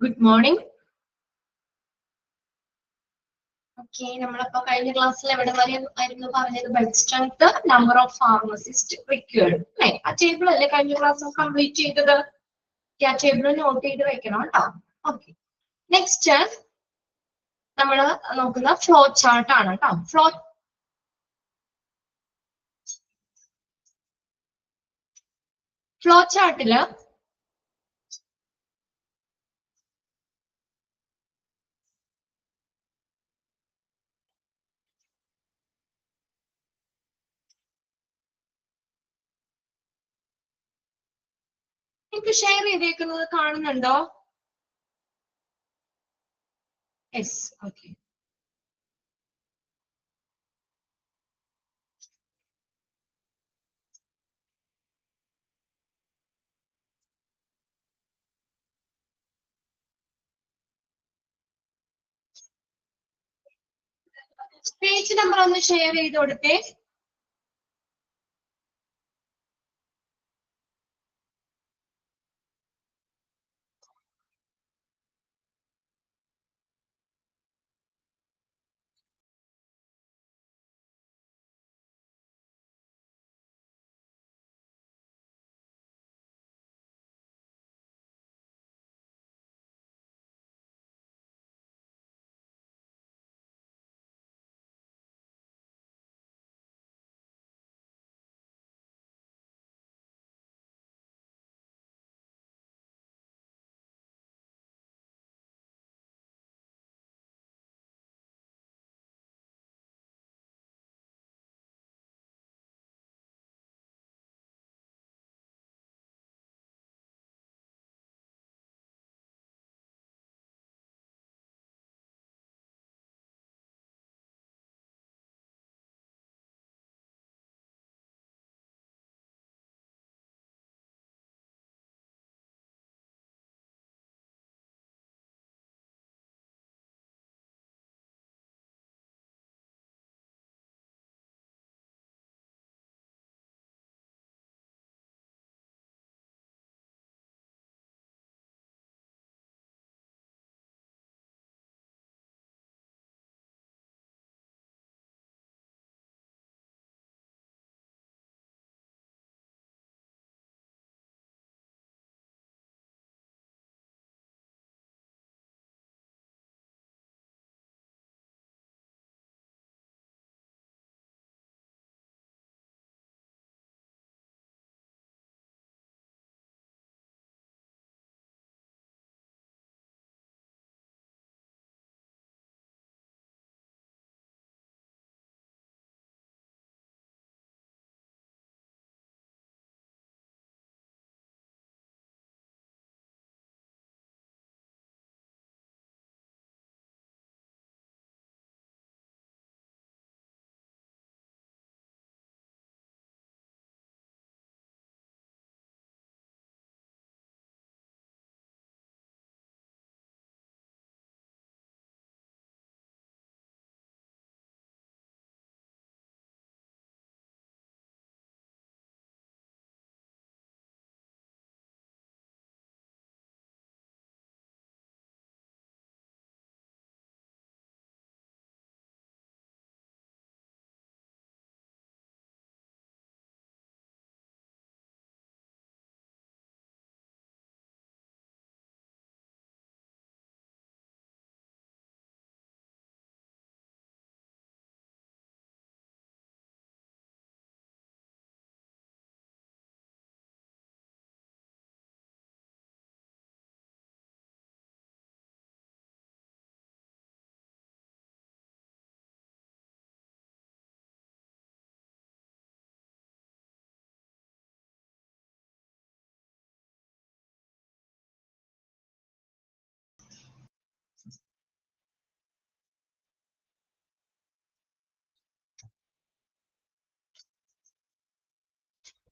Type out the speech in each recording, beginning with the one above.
Good morning. Okay, നമ്മളപ്പോ കഴിഞ്ഞ ക്ലാസ്സിൽ എവിടെ വരെ ആയിരുന്നു പറഞ്ഞത്? Bed strength, number of pharmacist required അല്ലേ? ആ ടേബിൾ അല്ലേ കഴിഞ്ഞ ക്ലാസ് കംപ്ലീറ്റ് ചെയ്തത്? ആ ടേബിൾ നോട്ട് ചെയ്ത് വെക്കണം കേട്ടോ. ഓക്കെ, നെക്സ്റ്റ് നമ്മൾ നോക്കുന്ന ഫ്ലോ ചാർട്ട് ആണ് കേട്ടോ. ഫ്ലോ ചാർട്ടില് നിങ്ങൾക്ക് ഷെയർ ചെയ്തേക്കുന്നത് കാണുന്നുണ്ടോ? Yes, okay. പേജ് നമ്പർ ഒന്ന് ഷെയർ ചെയ്ത് കൊടുത്തേ.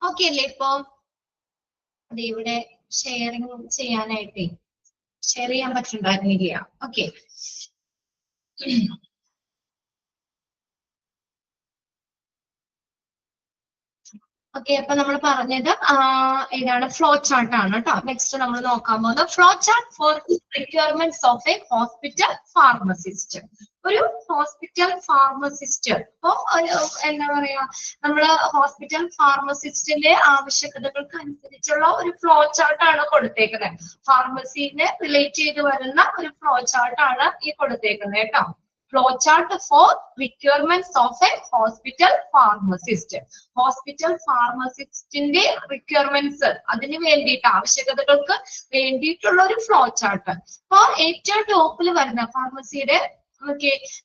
ഓക്കെ അല്ലേ? ഇപ്പൊ അത് ഇവിടെ ഷെയറിങ് ചെയ്യാനായിട്ടേ ഷെയർ ചെയ്യാൻ പറ്റുന്നുണ്ടായിരുന്നില്ല. ഓക്കെ, ഓക്കെ, അപ്പൊ നമ്മൾ പറഞ്ഞത് ഏതാണ് ഫ്ലോ ചാർട്ട് ആണ് കേട്ടോ. നെക്സ്റ്റ് നമ്മൾ നോക്കാൻ പോകുന്നത് flow chart for requirements of a hospital pharmacist. ഒരു ഹോസ്പിറ്റൽ ഫാർമസിസ്റ്റ് ഇപ്പൊ എന്താ പറയാ, നമ്മള് ഹോസ്പിറ്റൽ ഫാർമസിസ്റ്റിന്റെ ആവശ്യകതകൾക്ക് അനുസരിച്ചുള്ള ഒരു ഫ്ലോ ചാർട്ട് ആണ് കൊടുത്തേക്കുന്നത്. ഫാർമസിനെ റിലേറ്റ് ചെയ്ത് വരുന്ന ഒരു ഫ്ലോ ചാർട്ട് ആണ് ഈ കൊടുത്തേക്കുന്നത് കേട്ടോ. Flowchart for requirements of a hospital pharmacist. Hospital ഫാർമസിസ്റ്റിന്റെ റിക്വയർമെന്റ്സ്, അതിന് വേണ്ടിയിട്ട് ആവശ്യകതകൾക്ക് വേണ്ടിയിട്ടുള്ള ഒരു ഫ്ലോ ചാർട്ട്. അപ്പൊ ഏറ്റവും ടോപ്പിൽ വരുന്ന ഫാർമസിയുടെ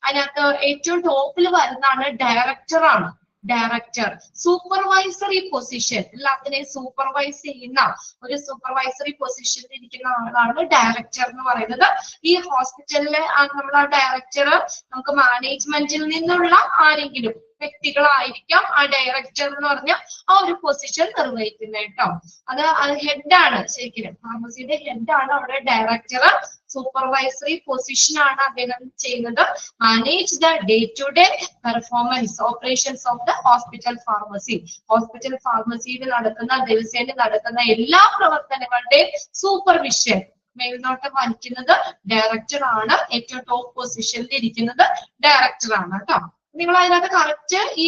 അതിനകത്ത് ഏറ്റവും ടോപ്പിൽ വരുന്നതാണ് ഡയറക്ടർ ആണ്. ഡയറക്ടർ സൂപ്പർവൈസറി പൊസിഷൻ, എല്ലാത്തിനെയും സൂപ്പർവൈസ് ചെയ്യുന്ന ഒരു സൂപ്പർവൈസറി പൊസിഷനിൽ ഇരിക്കുന്ന ആളാണ് ഡയറക്ടർ എന്ന് പറയുന്നത്. ഈ ഹോസ്പിറ്റലിലെ നമ്മൾ ആ ഡയറക്ടർ നമുക്ക് മാനേജ്മെന്റിൽ നിന്നുള്ള ആരെങ്കിലും വ്യക്തികളായിരിക്കാം ആ ഡയറക്ടർ എന്ന് പറഞ്ഞ ആ ഒരു പൊസിഷൻ നിർവഹിക്കുന്നത് കേട്ടോ. അത് ഹെഡാണ്, ശരിക്കും ഫാർമസിയുടെ ഹെഡാണ് അവിടെ ഡയറക്ടർ. സൂപ്പർവൈസറി പൊസിഷൻ ആണ് അദ്ദേഹം ചെയ്യുന്നത്. Manage the day to day performance operations of the hospital pharmacy. Hospital ഫാർമസിയിൽ നടക്കുന്ന ദിവസേന നടക്കുന്ന എല്ലാ പ്രവർത്തനങ്ങളുടെയും സൂപ്പർവിഷൻ, മേൽനോട്ടം വഹിക്കുന്നത് ഡയറക്ടർ ആണ്. ഏറ്റവും ടോപ്പ് പൊസിഷനിൽ ഇരിക്കുന്നത് ഡയറക്ടർ ആണ് കേട്ടോ. നിങ്ങൾ അതിനകത്ത് കറക്റ്റ് ഈ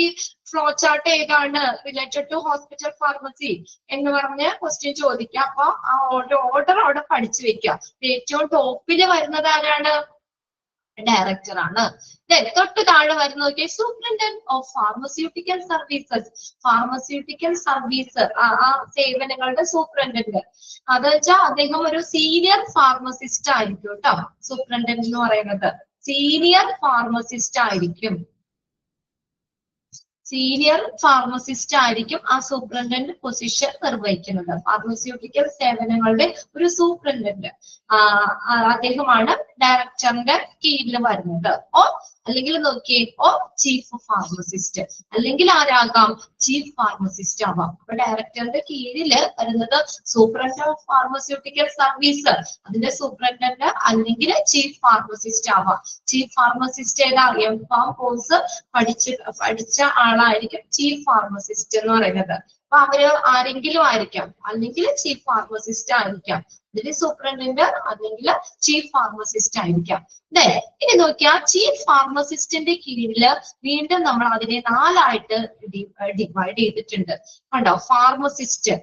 ഫ്ലോ ചാർട്ട് ഏതാണ് റിലേറ്റഡ് ടു ഹോസ്പിറ്റൽ ഫാർമസി എന്ന് പറഞ്ഞ് ക്വസ്റ്റ്യൻ ചോദിക്കാം. അപ്പൊ ആ ഓർഡർ അവിടെ പഠിച്ചു വെക്കാം. ഏറ്റവും ടോപ്പിൽ വരുന്നത് ആരാണ്? ഡയറക്ടർ ആണ്. തൊട്ട് താഴെ വരുന്ന നോക്കിയാൽ superintendent of pharmaceutical services. Pharmaceutical service ആ സേവനങ്ങളുടെ സൂപ്രണ്ടന്റ്, അത് വെച്ചാൽ അദ്ദേഹം ഒരു സീനിയർ ഫാർമസിസ്റ്റ് ആയിരിക്കും കേട്ടോ. സൂപ്രണ്ടന്റ് എന്ന് പറയുന്നത് സീനിയർ ഫാർമസിസ്റ്റ് ആയിരിക്കും. സീനിയർ ഫാർമസിസ്റ്റ് ആയിരിക്കും ആ സൂപ്രണ്ടന്റ് പൊസിഷൻ നിർവഹിക്കുന്നത്. ഫാർമസ്യൂട്ടിക്കൽ സേവനങ്ങളുടെ ഒരു സൂപ്രണ്ടന്റ് അദ്ദേഹമാണ് ഡയറക്ടറിന്റെ കീഴിൽ വരുന്നത്. അല്ലെങ്കിൽ നോക്കിയേ, ചീഫ് ഫാർമസിസ്റ്റ്, അല്ലെങ്കിൽ ആരാകാം? ചീഫ് ഫാർമസിസ്റ്റ് ആവാം. അപ്പൊ ഡയറക്ടറിന്റെ കീഴില് വരുന്നത് സൂപ്രണ്ട് ഓഫ് ഫാർമസ്യൂട്ടിക്കൽ സർവീസ്, അതിന്റെ സൂപ്രണ്ടന്റ് അല്ലെങ്കിൽ ചീഫ് ഫാർമസിസ്റ്റ് ആവാം. ചീഫ് ഫാർമസിസ്റ്റ് ഏതാ? എം.ഫാം കോഴ്സ് പഠിച്ച ആളായിരിക്കും ചീഫ് ഫാർമസിസ്റ്റ് എന്ന് പറയുന്നത്. അപ്പൊ അവര് ആരെങ്കിലും ആയിരിക്കാം, അല്ലെങ്കിൽ ചീഫ് ഫാർമസിസ്റ്റ് ആയിരിക്കാം. ഇതിൽ സൂപ്രണ്ടന്റ് അല്ലെങ്കിൽ ചീഫ് ഫാർമസിസ്റ്റ് ആയിരിക്കാം. ഇനി നോക്കിയാൽ ചീഫ് ഫാർമസിസ്റ്റിന്റെ കീഴില് വീണ്ടും നമ്മൾ അതിനെ 4 ആയിട്ട് ഡിവൈഡ് ചെയ്തിട്ടുണ്ട്. കണ്ടോ? ഫാർമസിസ്റ്റ്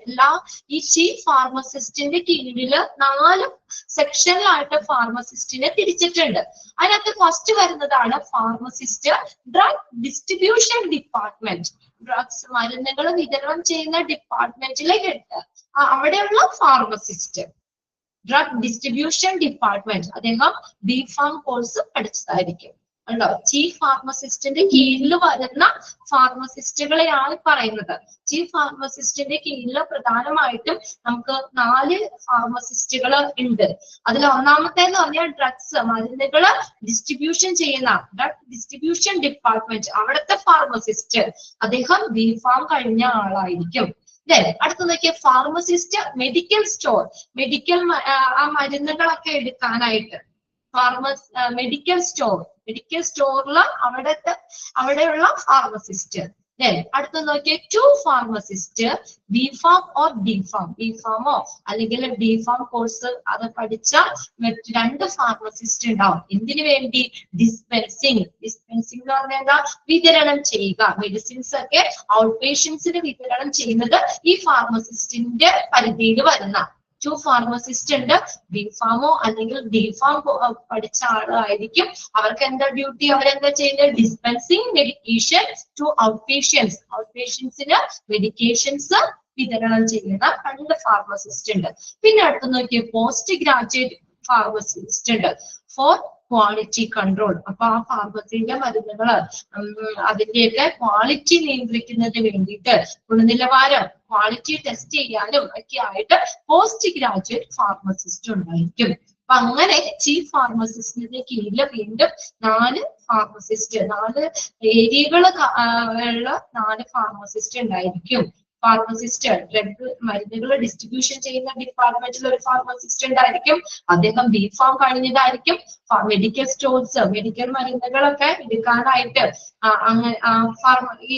ഈ ചീഫ് ഫാർമസിസ്റ്റിന്റെ കീഴില് 4 സെക്ഷനിലായിട്ട് ഫാർമസിസ്റ്റിനെ തിരിച്ചിട്ടുണ്ട്. അതിനകത്ത് ഫസ്റ്റ് വരുന്നതാണ് pharmacist drug distribution department. Drugs, മരുന്നുകൾ വിതരണം ചെയ്യുന്ന ഡിപ്പാർട്ട്മെന്റിലെ ഹെഡ്, അവിടെയുള്ള ഫാർമസിസ്റ്റ്. ഡ്രഗ് ഡിസ്ട്രിബ്യൂഷൻ ഡിപ്പാർട്ട്മെന്റ്, അദ്ദേഹം ബി.ഫാം കോഴ്സ് പഠിച്ചതായിരിക്കും. ഉണ്ടോ? ചീഫ് ഫാർമസിസ്റ്റിന്റെ കീഴിൽ വരുന്ന ഫാർമസിസ്റ്റുകളെയാണ് പറയുന്നത്. ചീഫ് ഫാർമസിസ്റ്റിന്റെ കീഴിൽ പ്രധാനമായിട്ടും നമുക്ക് 4 ഫാർമസിസ്റ്റുകൾ ഉണ്ട്. അതിൽ ഒന്നാമത്തേന്ന് പറഞ്ഞാൽ ഡ്രഗ്സ്, മരുന്നുകള് ഡിസ്ട്രിബ്യൂഷൻ ചെയ്യുന്ന ഡ്രഗ് ഡിസ്ട്രിബ്യൂഷൻ ഡിപ്പാർട്ട്മെന്റ്, അവിടുത്തെ ഫാർമസിസ്റ്റ് അദ്ദേഹം ബി.ഫാം കഴിഞ്ഞ ആളായിരിക്കും. അടുത്ത നോക്കിയ ഫാർമസിസ്റ്റ് മെഡിക്കൽ സ്റ്റോർ, മെഡിക്കൽ ആ മരുന്നുകളൊക്കെ എടുക്കാനായിട്ട് മെഡിക്കൽ സ്റ്റോറിൽ അവിടെയുള്ള ഫാർമസിസ്റ്റ്. അടുത്ത നോക്കിയ 2 ഫാർമസിസ്റ്റ് ബി.ഫാം ഓർ ഡി.ഫാം, ബി.ഫാമോ അല്ലെങ്കിൽ ഡി.ഫാം കോഴ്സ് അത് പഠിച്ച മറ്റ് 2 ഫാർമസിസ്റ്റ് ഉണ്ടാവും. എന്തിനു വേണ്ടി? ഡിസ്പെൻസിങ് എന്ന് പറഞ്ഞാൽ എന്താ? വിതരണം ചെയ്യുക. മെഡിസിൻസ് ഒക്കെ ഔട്ട് പേഷ്യൻസിന് വിതരണം ചെയ്യുന്നത് ഈ ഫാർമസിസ്റ്റിന്റെ പരിധിയിൽ വരുന്ന 2 ഫാർമസിസ്റ്റ് ഉണ്ട്. ബി.ഫാമോ അല്ലെങ്കിൽ ഡി.ഫാം പഠിച്ച ആളായിരിക്കും. അവർക്ക് എന്താ ഡ്യൂട്ടി? അവരെന്താ ചെയ്യുന്നത്? Dispensing medication to out patients, out പേഷ്യൻസിന് മെഡിക്കേഷൻസ് വിതരണം ചെയ്യുന്ന 2 ഫാർമസിസ്റ്റ് ഉണ്ട്. പിന്നെ അടുത്ത് നോക്കിയ പോസ്റ്റ് ഗ്രാജുവേറ്റ് ഫാർമസിസ്റ്റ് ഉണ്ട് ഫോർ ക്വാളിറ്റി കൺട്രോൾ. അപ്പൊ ആ ഫാർമസിയിലെ മരുന്നുകള് അതിന്റെയൊക്കെ ക്വാളിറ്റി നിയന്ത്രിക്കുന്നതിന് വേണ്ടിയിട്ട്, ഗുണനിലവാരം ക്വാളിറ്റി ടെസ്റ്റ് ചെയ്യാനും ഒക്കെ ആയിട്ട് പോസ്റ്റ് ഗ്രാജുവേറ്റ് ഫാർമസിസ്റ്റ് ഉണ്ടായിരിക്കും. അപ്പൊ അങ്ങനെ ചീഫ് ഫാർമസിസ്റ്റിന്റെ കീഴിൽ വീണ്ടും 4 ഫാർമസിസ്റ്റ്, 4 ഏരിയകൾ ഉള്ള 4 ഫാർമസിസ്റ്റ് ഉണ്ടായിരിക്കും. ഫാർമസിസ്റ്റ് ഡ്രഗ് മരുന്നുകൾ ഡിസ്ട്രിബ്യൂഷൻ ചെയ്യുന്ന ഡിപ്പാർട്ട്മെന്റിൽ ഒരു ഫാർമസിസ്റ്റ് ഉണ്ടായിരിക്കും. അദ്ദേഹം ബിഫാം കഴിഞ്ഞതായിരിക്കും. മെഡിക്കൽ സ്റ്റോർസ് മെഡിക്കൽ മരുന്നുകളൊക്കെ എടുക്കാനായിട്ട്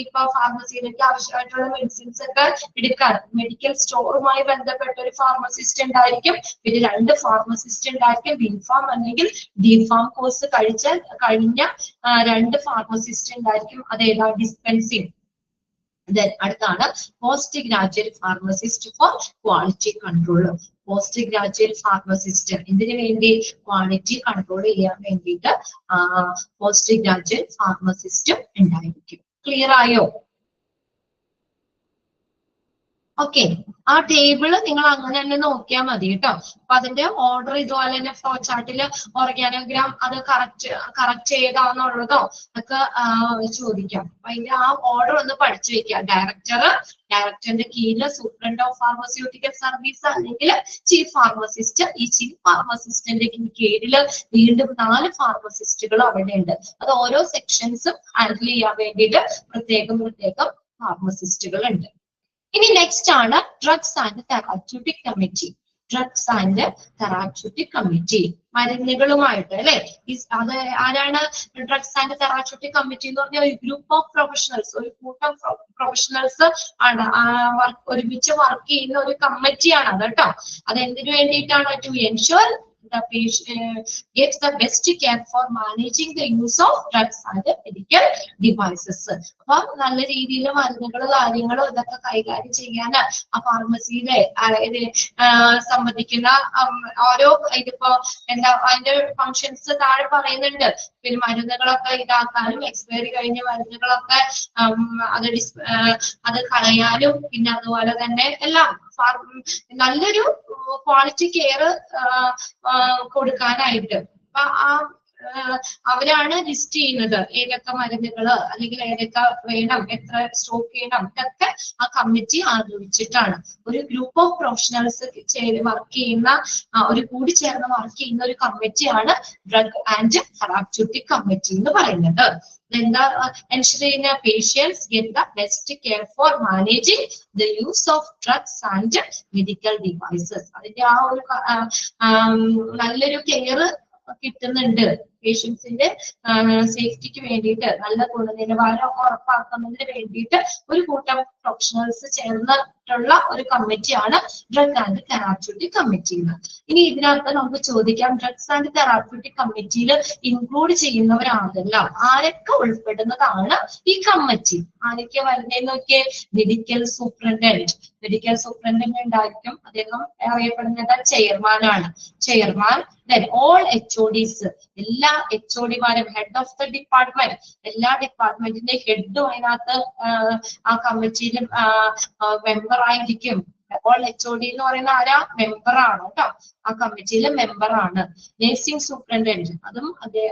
ഇപ്പൊ ഫാർമസിയിലേക്ക് ആവശ്യമായിട്ടുള്ള മെഡിസിൻസ് ഒക്കെ എടുക്കാൻ മെഡിക്കൽ സ്റ്റോറുമായി ബന്ധപ്പെട്ട ഒരു ഫാർമസിസ്റ്റ് ഉണ്ടായിരിക്കും. പിന്നെ 2 ഫാർമസിസ്റ്റ് ഉണ്ടായിരിക്കും. ബിഫാം അല്ലെങ്കിൽ ഡിഫാം കോഴ്സ് കഴിഞ്ഞ 2 ഫാർമസിസ്റ്റ് ഉണ്ടായിരിക്കും. അതേതാ ഡിസ്പെൻസിങ്. അടുത്താണ് post graduate pharmacist four quality control. Post graduate pharmacist ഇതിനു വേണ്ടി ക്വാളിറ്റി കൺട്രോൾ ചെയ്യാൻ വേണ്ടിയിട്ട് പോസ്റ്റ് ഗ്രാജുവേറ്റ് ഫാർമസിസ്റ്റ് ഉണ്ടായിരിക്കും. ക്ലിയർ ആയോ? ഓക്കെ, ആ ടേബിള് നിങ്ങൾ അങ്ങനെ തന്നെ നോക്കിയാൽ മതി കേട്ടോ. അപ്പൊ അതിന്റെ ഓർഡർ ഇതുപോലെ തന്നെ ഫ്ലോ ചാർട്ടില് ഓർഗാനോഗ്രാം അത് കറക്റ്റ് ചെയ്താന്നുള്ളതോ ഒക്കെ ചോദിക്കാം. അപ്പൊ അതിന്റെ ആ ഓർഡർ ഒന്ന് പഠിച്ചു വെക്കുക. ഡയറക്ടറിന്റെ കീഴിൽ സൂപ്രണ്ട് ഓഫ് ഫാർമസ്യൂട്ടിക്കൽ സർവീസ് അല്ലെങ്കിൽ ചീഫ് ഫാർമസിസ്റ്റ്. ഈ ചീഫ് ഫാർമസിസ്റ്റിന്റെ കീഴില് വീണ്ടും 4 ഫാർമസിസ്റ്റുകൾ അവിടെ ഉണ്ട്. അത് ഓരോ സെക്ഷൻസും ഹാൻഡിൽ ചെയ്യാൻ വേണ്ടിയിട്ട് പ്രത്യേകം ഫാർമസിസ്റ്റുകൾ ഉണ്ട്. ഇനി നെക്സ്റ്റ് ആണ് drugs and therapeutic committee. Drugs and therapeutic committee മരുന്നുകളുമായിട്ട് അല്ലെ. അത് ആരാണ് ഡ്രഗ്സ് ആൻഡ് തെറാപ്യൂട്ടിക് കമ്മിറ്റി എന്ന് പറഞ്ഞാൽ ഒരു ഗ്രൂപ്പ് ഓഫ് പ്രൊഫഷണൽസ്, ഒരു കൂട്ടം പ്രൊഫഷണൽസ് ആണ് ഒരുമിച്ച് വർക്ക് ചെയ്യുന്ന ഒരു കമ്മിറ്റിയാണ് അത് കേട്ടോ. അത് എന്തിനു വേണ്ടിയിട്ടാണ്? To ensure the patient gets the best care for managing the use of drugs and medical devices. അപ്പൊ നല്ല രീതിയിൽ മരുന്നുകൾ കാര്യങ്ങളും ഇതൊക്കെ കൈകാര്യം ചെയ്യാൻ ആ ഫാർമസിയിലെ സംബന്ധിക്കുന്ന ഓരോ ഇതിപ്പോ എന്താ അതിന്റെ ഫങ്ഷൻസ് താഴെ പറയുന്നുണ്ട്. പിന്നെ മരുന്നുകളൊക്കെ ഇതാക്കാനും എക്സ്പയറി കഴിഞ്ഞ മരുന്നുകളൊക്കെ അത് കളയാനും പിന്നെ അതുപോലെ തന്നെ എല്ലാം നല്ലൊരു ക്വാളിറ്റി കെയർ കൊടുക്കാനായിട്ട് അവരാണ് ലിസ്റ്റ് ചെയ്യുന്നത്. ഏതൊക്കെ മരുന്നുകള് അല്ലെങ്കിൽ ഏതൊക്കെ വേണം, എത്ര സ്റ്റോക്ക് ചെയ്യണം, ഇതൊക്കെ ആ കമ്മിറ്റി ആലോചിച്ചിട്ടാണ്. ഒരു ഗ്രൂപ്പ് ഓഫ് പ്രൊഫഷണൽസ് വർക്ക് ചെയ്യുന്ന കൂടിച്ചേർന്ന് വർക്ക് ചെയ്യുന്ന ഒരു കമ്മിറ്റിയാണ് ഡ്രഗ് ആൻഡ് തെറാപ്യൂട്ടിക് കമ്മിറ്റി എന്ന് പറയുന്നത്. എന്താ ensuring patients get the best care for managing the use of drugs and medical devices. അതിന്റെ ആ ഒരു നല്ലൊരു കെയർ കിട്ടുന്നുണ്ട്. പേഷ്യൻസിന്റെ സേഫ്റ്റിക്ക് വേണ്ടിയിട്ട് നല്ല ഗുണനിലവാരം ഉറപ്പാക്കുന്നതിന് വേണ്ടിയിട്ട് ഒരു കൂട്ടം പ്രൊഫഷണൽസ് ചേർന്നിട്ടുള്ള ഒരു കമ്മിറ്റിയാണ് ഡ്രഗ് ആൻഡ് തെറാപ്യൂട്ടിക് കമ്മിറ്റി. ഇനി ഇതിനകത്ത് നമുക്ക് ചോദിക്കാം, ഡ്രഗ്സ് ആൻഡ് തെറാപ്യൂട്ടിക് കമ്മിറ്റിയിൽ ഇൻക്ലൂഡ് ചെയ്യുന്നവരാണെല്ലാം ആരൊക്കെ ഉൾപ്പെടുന്നതാണ് ഈ കമ്മിറ്റി? ആരൊക്കെ വരുന്നതെന്ന് നോക്കിയേ. മെഡിക്കൽ സൂപ്രണ്ടന്റ് ഉണ്ടായിരിക്കും. അദ്ദേഹം അറിയപ്പെടുന്നത് ചെയർമാനാണ്. ചെയർമാൻ. ഓൾ HODs എല്ലാ HODമാരും ഹെഡ് ഓഫ് ദ ഡിപ്പാർട്ട്മെന്റ്, എല്ലാ ഡിപ്പാർട്ട്മെന്റിന്റെ ഹെഡും അതിനകത്ത് ആ കമ്മിറ്റിയിൽ മെമ്പർ ആയിരിക്കും. അപ്പോൾ HOD എന്ന് പറയുന്ന ആരാ? മെമ്പറാണ് കേട്ടോ. ആ കമ്മിറ്റിയിലെ മെമ്പറാണ്. നഴ്സിംഗ് സൂപ്രണ്ടന്റ് അതും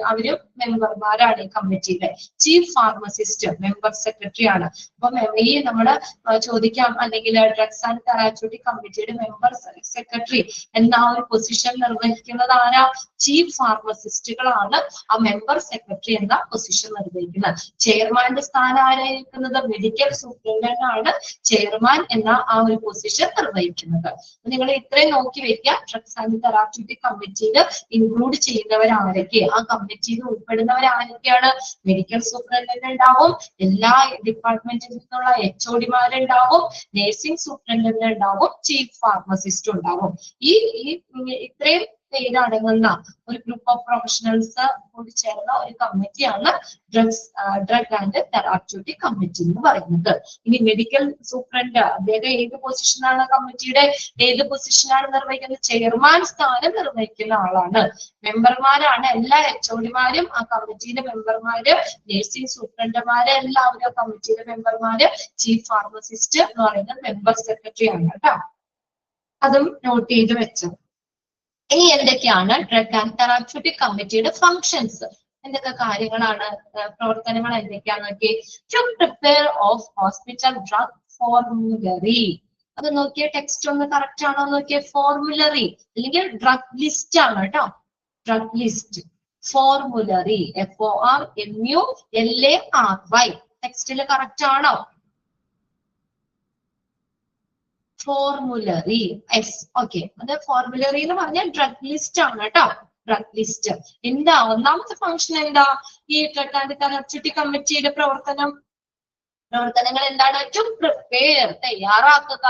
അവര് മെമ്പർമാരാണ് ഈ കമ്മിറ്റിയിലെ. ചീഫ് ഫാർമസിസ്റ്റ് മെമ്പർ സെക്രട്ടറി ആണ്. അപ്പൊ ഈ നമ്മുടെ ചോദിക്കാം അല്ലെങ്കിൽ ഡ്രഗ്സ് ആൻഡ് തെറാപ്യൂട്ടിക് കമ്മിറ്റിയുടെ മെമ്പർ സെക്രട്ടറി എന്ന ഒരു പൊസിഷൻ നിർവഹിക്കുന്നത് ആരാ? ചീഫ് ഫാർമസിസ്റ്റുകളാണ് ആ മെമ്പർ സെക്രട്ടറി എന്ന പൊസിഷൻ നിർവഹിക്കുന്നത്. ചെയർമാന്റെ സ്ഥാനം ആരായിരിക്കുന്നത്? മെഡിക്കൽ സൂപ്രണ്ടന്റ് ആണ് ചെയർമാൻ എന്ന ആ ഒരു പൊസിഷൻ നിർവഹിക്കുന്നത്. നിങ്ങൾ ഇത്രയും നോക്കി വെക്കുക. ഡ്രഗ്സ് ആൻഡ് തെറാപ്യൂട്ടിക് കമ്മിറ്റിയിൽ ഇൻക്ലൂഡ് ചെയ്യുന്നവരാരൊക്കെ, ആ കമ്മിറ്റിയിൽ ഉൾപ്പെടുന്നവരാരൊക്കെയാണ്? മെഡിക്കൽ സൂപ്രണ്ടന്റ് ഉണ്ടാവും, എല്ലാ ഡിപ്പാർട്ട്മെന്റിൽ നിന്നുള്ള HODമാരുണ്ടാവും, നഴ്സിംഗ് സൂപ്രണ്ടന്റ് ഉണ്ടാവും, ചീഫ് ഫാർമസിസ്റ്റ് ഉണ്ടാവും. ഇത്രയും പേരടങ്ങുന്ന ഒരു ഗ്രൂപ്പ് ഓഫ് പ്രൊഫഷണൽസ് കൂടി ചേർന്ന ഒരു കമ്മിറ്റിയാണ് ഡ്രഗ് ആൻഡ് തെറാപ്യൂട്ടിക് കമ്മിറ്റി എന്ന് പറയുന്നത്. ഇനി മെഡിക്കൽ സൂപ്രണ്ട് അദ്ദേഹം ഏത് പൊസിഷനാണ്? കമ്മിറ്റിയുടെ ഏത് പൊസിഷനാണ് നിർവഹിക്കുന്നത്? ചെയർമാൻ സ്ഥാനം നിർവഹിക്കുന്ന ആളാണ്. മെമ്പർമാരാണ് എല്ലാ HODമാരും ആ കമ്മിറ്റിയിലെ മെമ്പർമാര്, നഴ്സിംഗ് സൂപ്രണ്ടന്മാര് എല്ലാവരും കമ്മിറ്റിയിലെ മെമ്പർമാര്, ചീഫ് ഫാർമസിസ്റ്റ് എന്ന് പറയുന്നത് മെമ്പർ സെക്രട്ടറി ആണ് കേട്ടോ. അതും നോട്ട് ചെയ്ത് വെച്ചു. ഇനി എന്തൊക്കെയാണ് ഡ്രഗ് ആൻഡ് തെറാപ്യൂട്ടിക് കമ്മിറ്റിയുടെ ഫങ്ഷൻസ്? എന്തൊക്കെ കാര്യങ്ങളാണ്, പ്രവർത്തനങ്ങൾ എന്തൊക്കെയാന്ന് നോക്കി. To prepare of hospital drug formulary. അത് നോക്കിയ ടെക്സ്റ്റ് ഒന്ന് കറക്റ്റ് ആണോ നോക്കിയ. ഫോർമുലറി അല്ലെങ്കിൽ ഡ്രഗ് ലിസ്റ്റ് ആണ് കേട്ടോ. ഡ്രഗ് ലിസ്റ്റ് ഫോർമുലറി FORMULARY ടെക്സ്റ്റിൽ കറക്റ്റ് ആണോ? ഫോർമുലറി. എസ് ഓക്കെ, അത് ഫോർമുലറി എന്ന് പറഞ്ഞാൽ ഡ്രഗ് ലിസ്റ്റ് ആണ് കേട്ടോ. ഡ്രഗ് ലിസ്റ്റ് എന്താ ഒന്നാമത്തെ ഫംഗ്ഷൻ എന്താ? ഈ ഡ്രഗ് ആൻഡ് തെറാപ്യൂട്ടിക് കമ്മിറ്റിയുടെ പ്രവർത്തനങ്ങൾ എന്താണ്? ടു പ്രിപ്പയർ, തയ്യാറാക്കുക.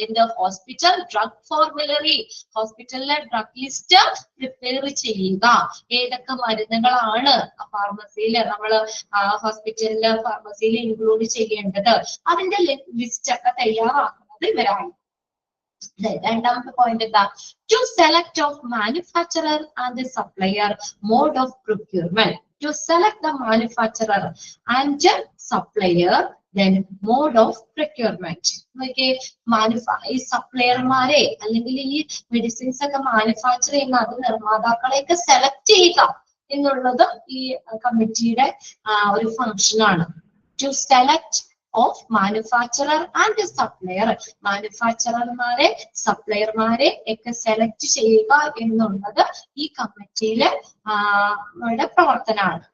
എന്ത്? ഹോസ്പിറ്റൽ ഡ്രഗ് ഫോർമുലറി, ഹോസ്പിറ്റലിലെ ഡ്രഗ് ലിസ്റ്റ് പ്രിപ്പയർ ചെയ്യുക. ഏതൊക്കെ മരുന്നുകളാണ് ഫാർമസിയിൽ നമ്മൾ ഹോസ്പിറ്റലിലെ ഫാർമസിയിൽ ഇൻക്ലൂഡ് ചെയ്യേണ്ടത്, അതിന്റെ ലിസ്റ്റ് ഒക്കെ തയ്യാറാക്കുന്നത് ഇവരാണ്. രണ്ടാമത്തെ പോയിന്റ് എന്താ? To select of manufacturer and supplier, mode of procurement. To select the manufacturer and supplier, then mode of procurement. ഈ സപ്ലയർമാരെ അല്ലെങ്കിൽ ഈ മെഡിസിൻസ് ഒക്കെ മാനുഫാക്ചർ ചെയ്യുന്ന അത് നിർമ്മാതാക്കളെയൊക്കെ സെലക്ട് ചെയ്യുക എന്നുള്ളത് ഈ കമ്മിറ്റിയുടെ ഒരു ഫംഗ്ഷൻ ആണ്. To select of manufacturer and supplier, മാനുഫാക്ചറർമാരെ സപ്ലയർമാരെ ഒക്കെ സെലക്ട് ചെയ്യുക എന്നുള്ളത് ഈ കമ്മിറ്റിയിലെ പ്രവർത്തനമാണ്.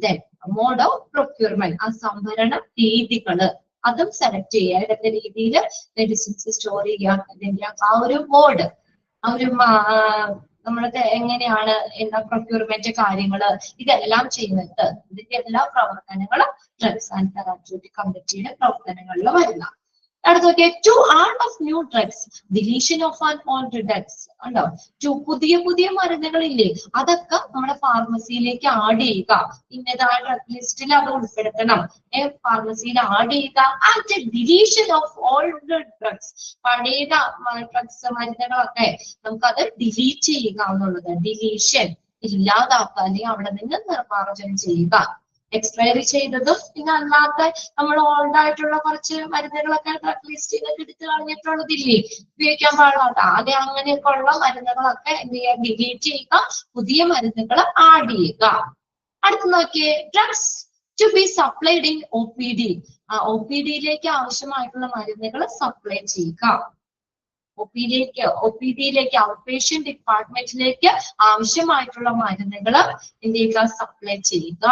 Then മോഡ് ഓഫ് പ്രൊക്യൂർമെന്റ്, ആ സംഭരണ രീതികള് അതും സെലക്ട് ചെയ്യുക. ഏതൊക്കെ രീതിയിൽ മെഡിസിൻസ് സ്റ്റോർ ചെയ്യാൻ ആ ഒരു മോഡ്, ആ ഒരു നമ്മളത് എങ്ങനെയാണ് എന്താ പ്രൊക്യൂർമെന്റ് കാര്യങ്ങള് ഇതെല്ലാം ചെയ്യുന്നത്. ഇതിന്റെ എല്ലാ പ്രവർത്തനങ്ങളും ഡ്രഗ്സ് ആൻഡ് തെറാപ്യൂട്ടിക് കമ്മിറ്റിയുടെ പ്രവർത്തനങ്ങളിൽ വരുന്ന. അടുത്ത നോക്കിയാൽ to add of new drugs, deletion of an old drugs ഉണ്ടോ? പുതിയ മരുന്നുകളില്ലേ, അതൊക്കെ നമ്മുടെ ഫാർമസിയിലേക്ക് ആഡ് ചെയ്യുക. ഇന്നതാ ഡ്രഗ് ലിസ്റ്റിൽ അത് ഉൾപ്പെടുത്തണം. ഫാർമസിയിൽ ആഡ് ചെയ്യുക. And deletion of old drugs, പഴയ ഡ്രഗ്സ് മരുന്നുകളൊക്കെ നമുക്കത് ഡിലീറ്റ് ചെയ്യുക എന്നുള്ളത്. ഡിലീഷൻ ഇല്ലാതാക്കുക, അല്ലെങ്കിൽ അവിടെ നിന്ന് നിർമ്മാർജ്ജനം ചെയ്യുക. എക്സ്പയറി ചെയ്തതും പിന്നെ അല്ലാത്ത നമ്മൾ ഓൾഡ് ആയിട്ടുള്ള കുറച്ച് മരുന്നുകളൊക്കെ ഡ്രഗ് ലിസ്റ്റിൽ നിന്നൊക്കെ എടുത്ത് കളഞ്ഞിട്ടുള്ളതില്ലേ, ഉപയോഗിക്കാൻ പാടില്ല. ആദ്യം അങ്ങനെയൊക്കെ ഉള്ള മരുന്നുകളൊക്കെ എന്ത് ചെയ്യുക? ഡിലീറ്റ് ചെയ്യുക, പുതിയ മരുന്നുകൾ ആഡ് ചെയ്യുക. അടുത്ത് നോക്കിയേ, drugs to be supplied in OPD, OPD-യിലേക്ക് ആവശ്യമായിട്ടുള്ള മരുന്നുകൾ സപ്ലൈ ചെയ്യുക. OPD-യിലേക്ക് ഔട്ട് പേഷ്യന്റ് ഡിപ്പാർട്ട്മെന്റിലേക്ക് ആവശ്യമായിട്ടുള്ള മരുന്നുകൾ എന്ത് ചെയ്യുക? സപ്ലൈ ചെയ്യുക.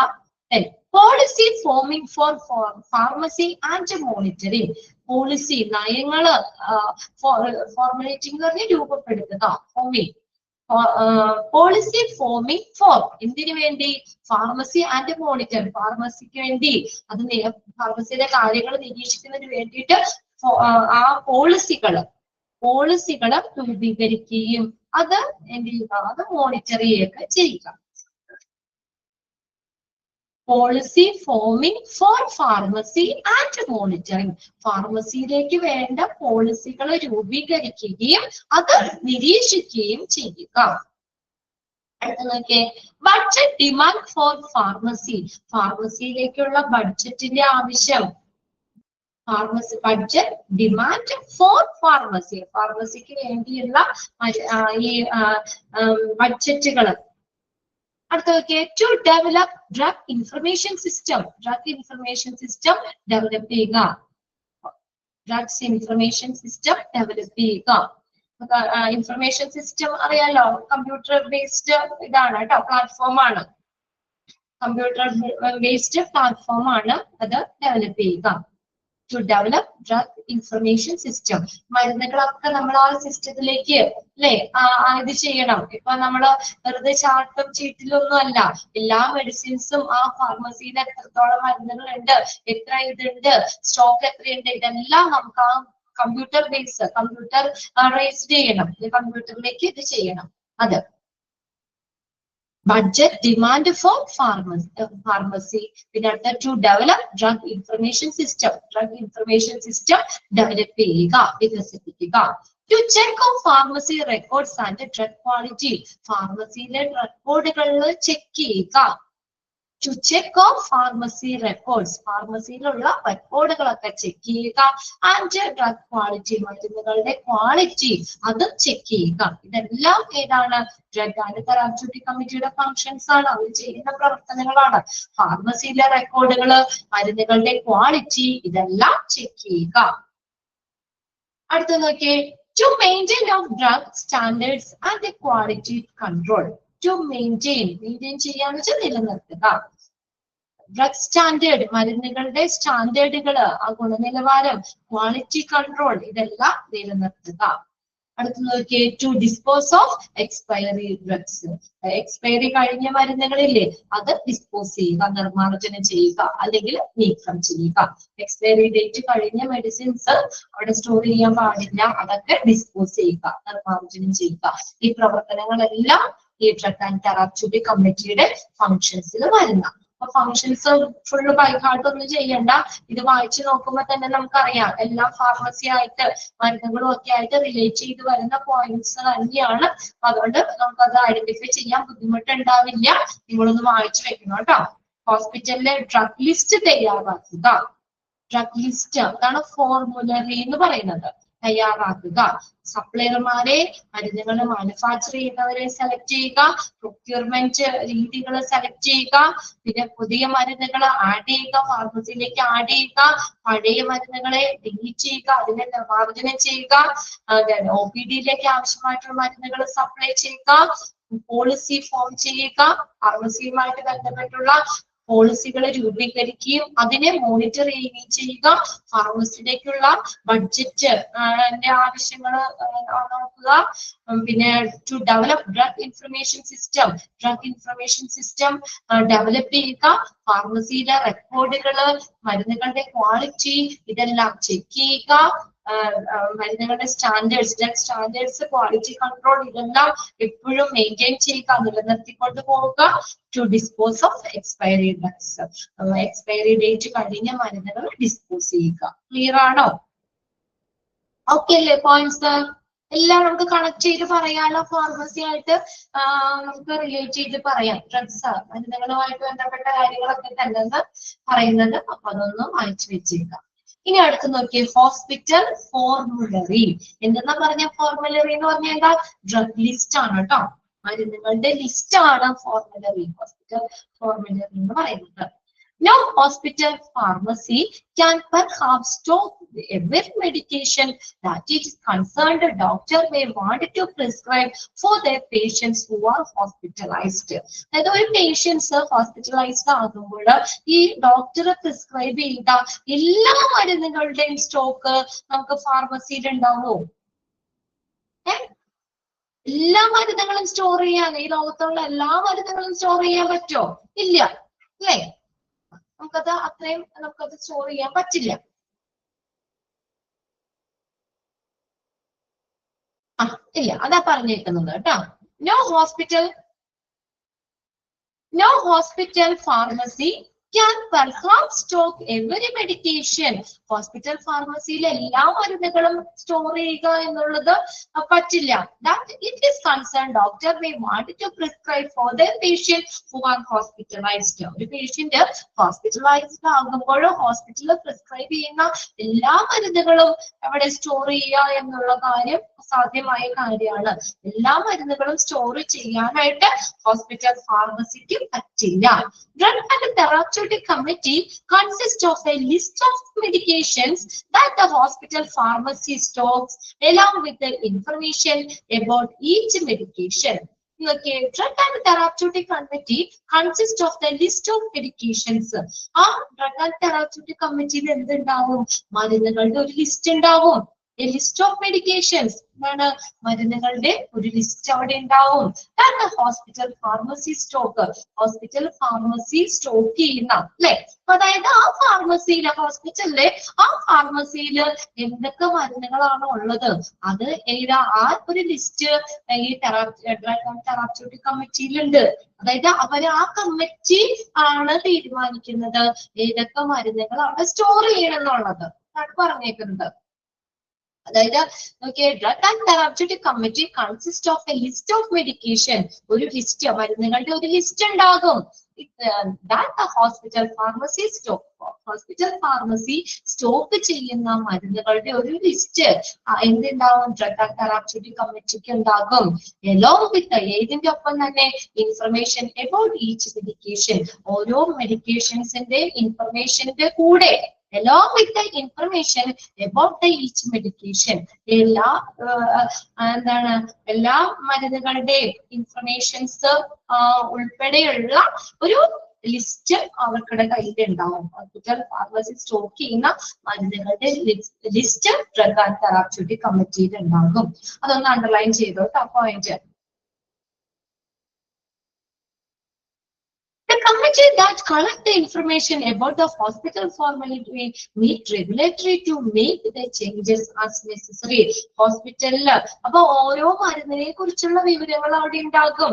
Policy forming for pharmacy and monitoring, policy നയങ്ങള് ഫോർമുലേറ്റിംഗ് പറഞ്ഞ് രൂപപ്പെടുത്തുക. ഫോമിംഗ്, പോളിസി ഫോമിംഗ് ഫോർ എന്തിനു വേണ്ടി? ഫാർമസി ആൻഡ് മോണിറ്റർ, ഫാർമസിക്ക് വേണ്ടി, അത് ഫാർമസിയുടെ കാര്യങ്ങൾ നിരീക്ഷിക്കുന്നതിന് വേണ്ടിയിട്ട് ആ പോളിസികള് രൂപീകരിക്കുകയും അത് എന്ത് ചെയ്യുക? അത് മോണിറ്റർ ചെയ്യുകയൊക്കെ ചെയ്യുക. Policy forming for pharmacy and monitoring, ഫാർമസിയിലേക്ക് വേണ്ട പോളിസികൾ രൂപീകരിക്കുകയും അത് നിരീക്ഷിക്കുകയും ചെയ്യുക. അടുത്ത നോക്കിയേ, ബഡ്ജറ്റ് ഡിമാൻഡ് ഫോർ ഫാർമസി, ഫാർമസിയിലേക്കുള്ള ബഡ്ജറ്റിന്റെ ആവശ്യം. ബഡ്ജറ്റ് ഡിമാൻഡ് ഫോർ ഫാർമസി, ഫാർമസിക്ക് വേണ്ടിയുള്ള ഈ ബഡ്ജറ്റുകൾ. അടുത്ത നോക്കിയേ, to develop drug information system, drug information system develop ചെയ്യുക. ഡ്രഗ്സ് ഇൻഫർമേഷൻ സിസ്റ്റം ഡെവലപ്പ് ചെയ്യുക. ഇൻഫർമേഷൻ സിസ്റ്റം അറിയാലോ, കമ്പ്യൂട്ടർ ബേസ്ഡ് ഇതാണ് കേട്ടോ, പ്ലാറ്റ്ഫോമാണ്. കമ്പ്യൂട്ടർ ബേസ്ഡ് പ്ലാറ്റ്ഫോം ആണ് അത് ഡെവലപ്പ് ചെയ്യുക. To develop drug information system, മരുന്നുകളൊക്കെ നമ്മൾ ആ സിസ്റ്റത്തിലേക്ക് അല്ലെ ഇത് ചെയ്യണം. ഇപ്പൊ നമ്മള് വെറുതെ ചാർട്ടും ചീട്ടിലൊന്നും അല്ല, എല്ലാ മെഡിസിൻസും ആ ഫാർമസിയിൽ എത്രത്തോളം മരുന്നുകളുണ്ട്, എത്ര ഇതുണ്ട്, സ്റ്റോക്ക് എത്രയുണ്ട്, ഇതെല്ലാം നമുക്ക് ആ കമ്പ്യൂട്ടർ റേസ്ഡ് ചെയ്യണം, കമ്പ്യൂട്ടറിലേക്ക് ഇത് ചെയ്യണം. അത് ബഡ്ജറ്റ് ഡിമാൻഡ് ഫോർ ഫാർമസി. പിന്നെ അടുത്ത to develop drug information system, drug information system develop ചെയ്യുക, വികസിപ്പിക്കുക. To check of pharmacy records and drug quality, ഫാർമസിയിലെ റെക്കോർഡുകളിൽ ചെക്ക് ചെയ്യുക. To check of pharmacy records, ഫാർമസിയിലുള്ള റെക്കോർഡുകളൊക്കെ ചെക്ക് ചെയ്യുക. ആൻഡ് ഡ്രഗ് ക്വാളിറ്റി, മരുന്നുകളുടെ ക്വാളിറ്റി അത് ചെക്ക് ചെയ്യുക. ഇതെല്ലാം ഏതാണ്? ഡ്രഗ് ആൻഡ് തെറാപ്യൂട്ടിക് കമ്മിറ്റിയുടെ ഫങ്ഷൻസ് ആണ്, അവർ ചെയ്യുന്ന പ്രവർത്തനങ്ങളാണ്. ഫാർമസിയിലെ റെക്കോർഡുകള്, മരുന്നുകളുടെ ക്വാളിറ്റി ഇതെല്ലാം ചെക്ക് ചെയ്യുക. അടുത്ത നോക്കിയേ, to maintain of drug standards and quality control. To maintain ചെയ്യാന്ന് വെച്ചാൽ നിലനിർത്തുക. ഡ്രഗ് സ്റ്റാൻഡേർഡ്, മരുന്നുകളുടെ സ്റ്റാൻഡേർഡുകൾ, ആ ഗുണനിലവാരം, ക്വാളിറ്റി കൺട്രോൾ ഇതെല്ലാം നിലനിർത്തുക. അടുത്ത നോക്കിയേ, to dispose of expiry drugs. Expiry കഴിഞ്ഞ മരുന്നുകളില്ലേ, അത് ഡിസ്പോസ് ചെയ്യുക, നിർമ്മാർജ്ജനം ചെയ്യുക അല്ലെങ്കിൽ നീക്കം ചെയ്യുക. എക്സ്പയറി ഡേറ്റ് കഴിഞ്ഞ മെഡിസിൻസ് അവിടെ സ്റ്റോർ ചെയ്യാൻ പാടില്ല, അതൊക്കെ ഡിസ്പോസ് ചെയ്യുക, നിർമ്മാർജ്ജനം ചെയ്യുക. ഈ പ്രവർത്തനങ്ങളെല്ലാം ഈ ഡ്രഗ് ആൻഡ് തെറാപ്യൂട്ടിക് കമ്മിറ്റിയുടെ ഫങ്ഷൻസിൽ വരുന്ന. അപ്പൊ ഫങ്ഷൻസ് ഫുള്ള് ബൈഹാർട്ട് ഒന്നും ചെയ്യണ്ട, ഇത് വായിച്ചു നോക്കുമ്പോൾ തന്നെ നമുക്കറിയാം എല്ലാം ഫാർമസി ആയിട്ട് മരുന്നുകളും ഒക്കെ ആയിട്ട് റിലേറ്റ് ചെയ്ത് വരുന്ന പോയിന്റ്സ് തന്നെയാണ്. അതുകൊണ്ട് നമുക്കത് ഐഡന്റിഫൈ ചെയ്യാൻ ബുദ്ധിമുട്ടുണ്ടാവില്ല. നിങ്ങളൊന്ന് വായിച്ചു വെക്കണം കേട്ടോ. ഹോസ്പിറ്റലിലെ ഡ്രഗ് ലിസ്റ്റ് തയ്യാറാക്കുക. ഡ്രഗ് ലിസ്റ്റ് അതാണ് ഫോർമുലറി എന്ന് പറയുന്നത്, തയ്യാറാക്കുക. സപ്ലയർമാരെ, മരുന്നുകൾ മാനുഫാക്ചർ ചെയ്യുന്നവരെ സെലക്ട് ചെയ്യുക, പ്രൊക്യൂർമെന്റ് രീതികൾ സെലക്ട് ചെയ്യുക, പിന്നെ പുതിയ മരുന്നുകൾ ആഡ് ചെയ്യുക, ഫാർമസിയിലേക്ക് ആഡ് ചെയ്യുക, പഴയ മരുന്നുകളെ ഡിലീറ്റ് ചെയ്യുക, അതിനെ നിർമ്മാർജ്ജനം ചെയ്യുക, OPD-യിലേക്ക് ആവശ്യമായിട്ടുള്ള മരുന്നുകൾ സപ്ലൈ ചെയ്യുക, പോളിസി ഫോം ചെയ്യുക, ഫാർമസിയുമായിട്ട് ബന്ധപ്പെട്ടുള്ള പോളിസികൾ രൂപീകരിക്കുകയും അതിനെ മോണിറ്റർ ചെയ്യുകയും ചെയ്യുക, ഫാർമസിയിലേക്കുള്ള ബഡ്ജറ്റ് ആവശ്യങ്ങൾ നോക്കുക, പിന്നെ to develop drug information system, drug information system develop ചെയ്യുക, ഫാർമസിയിലെ റെക്കോർഡുകള്, മരുന്നുകളുടെ ക്വാളിറ്റി ഇതെല്ലാം ചെക്ക് ചെയ്യുക, മരുന്നുകളുടെ standards, drug standards, quality control ഇതെല്ലാം എപ്പോഴും മെയിൻറ്റെയിൻ ചെയ്യുക, നിലനിർത്തിക്കൊണ്ട് പോവുക. To dispose of expiry drugs, expiry date കഴിഞ്ഞ മരുന്നുകൾ ഡിസ്പോസ് ചെയ്യുക. ക്ലിയർ ആണോ? ഓക്കെ അല്ലേ? പോയിന്റ്സ് എല്ലാം നമുക്ക് കണക്ട് ചെയ്ത് പറയാലോ. ഫാർമസി ആയിട്ട് നമുക്ക് റിലേറ്റ് ചെയ്ത് പറയാം. ഡ്രഗ്സ്, മരുന്നുകളുമായിട്ട് ബന്ധപ്പെട്ട കാര്യങ്ങളൊക്കെ തന്നെ പറയുന്നത്. അപ്പൊ അതൊന്ന് വായിച്ചു വെച്ചേക്കാം. ഇനി അടുത്ത് നോക്കിയേ, ഹോസ്പിറ്റൽ ഫോർമുലറി. എന്തെന്നാ പറഞ്ഞ ഫോർമുലറി എന്ന് പറഞ്ഞാൽ എന്താ? ഡ്രഗ് ലിസ്റ്റ് ആണ് കേട്ടോ, മരുന്നുകളുടെ ലിസ്റ്റ് ആണ് ഫോർമുലറി. ഹോസ്പിറ്റൽ ഫോർമുലറി എന്ന് പറയുന്നത്. No hospital pharmacy can perhaps stop every medication that it is concerned a doctor may want to prescribe for their patients who are hospitalized. അതായത് ഒരു പേഷ്യൻസ് ഹോസ്പിറ്റലൈസ്ഡ് ആകുമ്പോൾ ഈ ഡോക്ടർ പ്രിസ്ക്രൈബ് ചെയ്ത എല്ലാ മരുന്നുകളുടെയും stock നമുക്ക് ഫാർമസിയിൽ ഉണ്ടാവും. എല്ലാ മരുന്നുകളും സ്റ്റോർ ചെയ്യാൻ, ഈ ലോകത്തുള്ള എല്ലാ മരുന്നുകളും സ്റ്റോർ ചെയ്യാൻ പറ്റുമോ? ഇല്ല അല്ലേ? നമുക്കത് അത്രയും നമുക്കത് സ്റ്റോർ ചെയ്യാൻ പറ്റില്ല. ഇല്ല, അതാ പറഞ്ഞേക്കുന്നത് കേട്ടോ. No hospital pharmacy can perhaps stock every medication. Hospital ഫാർമസിയിൽ എല്ലാ മരുന്നുകളും സ്റ്റോർ ചെയ്യുക എന്നുള്ളത് പറ്റില്ല. That it is concerned doctor may want to prescribe for their patient who are hospitalized. ഒരു പേഷ്യന്റ് ഹോസ്പിറ്റലൈസ്ഡ് ആകുമ്പോഴോ ഹോസ്പിറ്റലിൽ പ്രിസ്ക്രൈബ് ചെയ്യുന്ന എല്ലാ മരുന്നുകളും അവിടെ സ്റ്റോർ ചെയ്യുക എന്നുള്ള കാര്യം സാധ്യമായ കാര്യമാണ്. എല്ലാ മരുന്നുകളും സ്റ്റോർ ചെയ്യാനായിട്ട് ഹോസ്പിറ്റൽ ഫാർമസിക്ക് പറ്റില്ല. Drug and Therapeutic Committee consists of a list of medications that the hospital pharmacy stocks along with the information about each medication. Okay, Drug and Therapeutic Committee consists of the list of medications. Drug and Therapeutic Committee എന്തുണ്ടാവും? മരുന്നുകളുടെ ഒരു list ഉണ്ടാവും. A list of medications, മരുന്നുകളുടെ ഒരു list അവിടെ ഉണ്ടാവും. Hospital pharmacy stock, hospital pharmacy stock ചെയ്യുന്ന അല്ലെ. അതായത് ആ ഫാർമസിയില്, ഹോസ്പിറ്റലിലെ ആ ഫാർമസിയില് എന്തൊക്കെ മരുന്നുകളാണ് ഉള്ളത് അത് ഏതാ ആ ഒരു ലിസ്റ്റ് ഈ തെറാപ്യൂട്ടിക് കമ്മിറ്റിയിലുണ്ട്. അതായത് അവര് ആ കമ്മിറ്റി ആണ് തീരുമാനിക്കുന്നത് ഏതൊക്കെ മരുന്നുകൾ അവിടെ സ്റ്റോർ ചെയ്യണം എന്നുള്ളത് ആണ് പറഞ്ഞേക്കുന്നത്. അതായത് നോക്കിയേ, drug and therapeutic committee consist of a list of medication. ഒരു ലിസ്റ്റ്, മരുന്നുകളുടെ ഒരു ലിസ്റ്റ് ഉണ്ടാകും. ഹോസ്പിറ്റൽ ഫാർമസി സ്റ്റോക്ക് ചെയ്യുന്ന മരുന്നുകളുടെ ഒരു ലിസ്റ്റ് എന്തുണ്ടാവും? ഡ്രഗ് ആൻഡ് തെറാപ്യൂട്ടിക് കമ്മിറ്റിക്ക് ഉണ്ടാകും. എലോങ് വിത്ത് ഏതിന്റെ ഒപ്പം തന്നെ ഇൻഫർമേഷൻ അബൌട്ട് ഈച്ച് മെഡിക്കേഷൻ, ഓരോ മെഡിക്കേഷൻസിന്റെ ഇൻഫർമേഷന്റെ കൂടെ along with the information about the each medication, എല്ലാ മരുന്നുകളുടെ ഇൻഫർമേഷൻസ് ഉൾപ്പെടെയുള്ള ഒരു ലിസ്റ്റ് അവർക്കുടെ കയ്യിൽ ഉണ്ടാവും. ഹോസ്പിറ്റൽ ഫാർമസി സ്റ്റോക്ക് ചെയ്യുന്ന മരുന്നുകളുടെ ലിസ്റ്റ് ഡ്രഗ് ആൻഡ് തെറാപ്യൂട്ടിക് കമ്മിറ്റിയിൽ ഉണ്ടാകും. അതൊന്ന് അണ്ടർലൈൻ ചെയ്തോട്ടോ point. The committee that collect the information about the hospital formulary meet regulatory to make the changes as necessary. ഹോസ്പിറ്റലില് അപ്പൊ ഓരോ മരുന്നിനെ കുറിച്ചുള്ള വിവരങ്ങൾ അവിടെ ഉണ്ടാകും.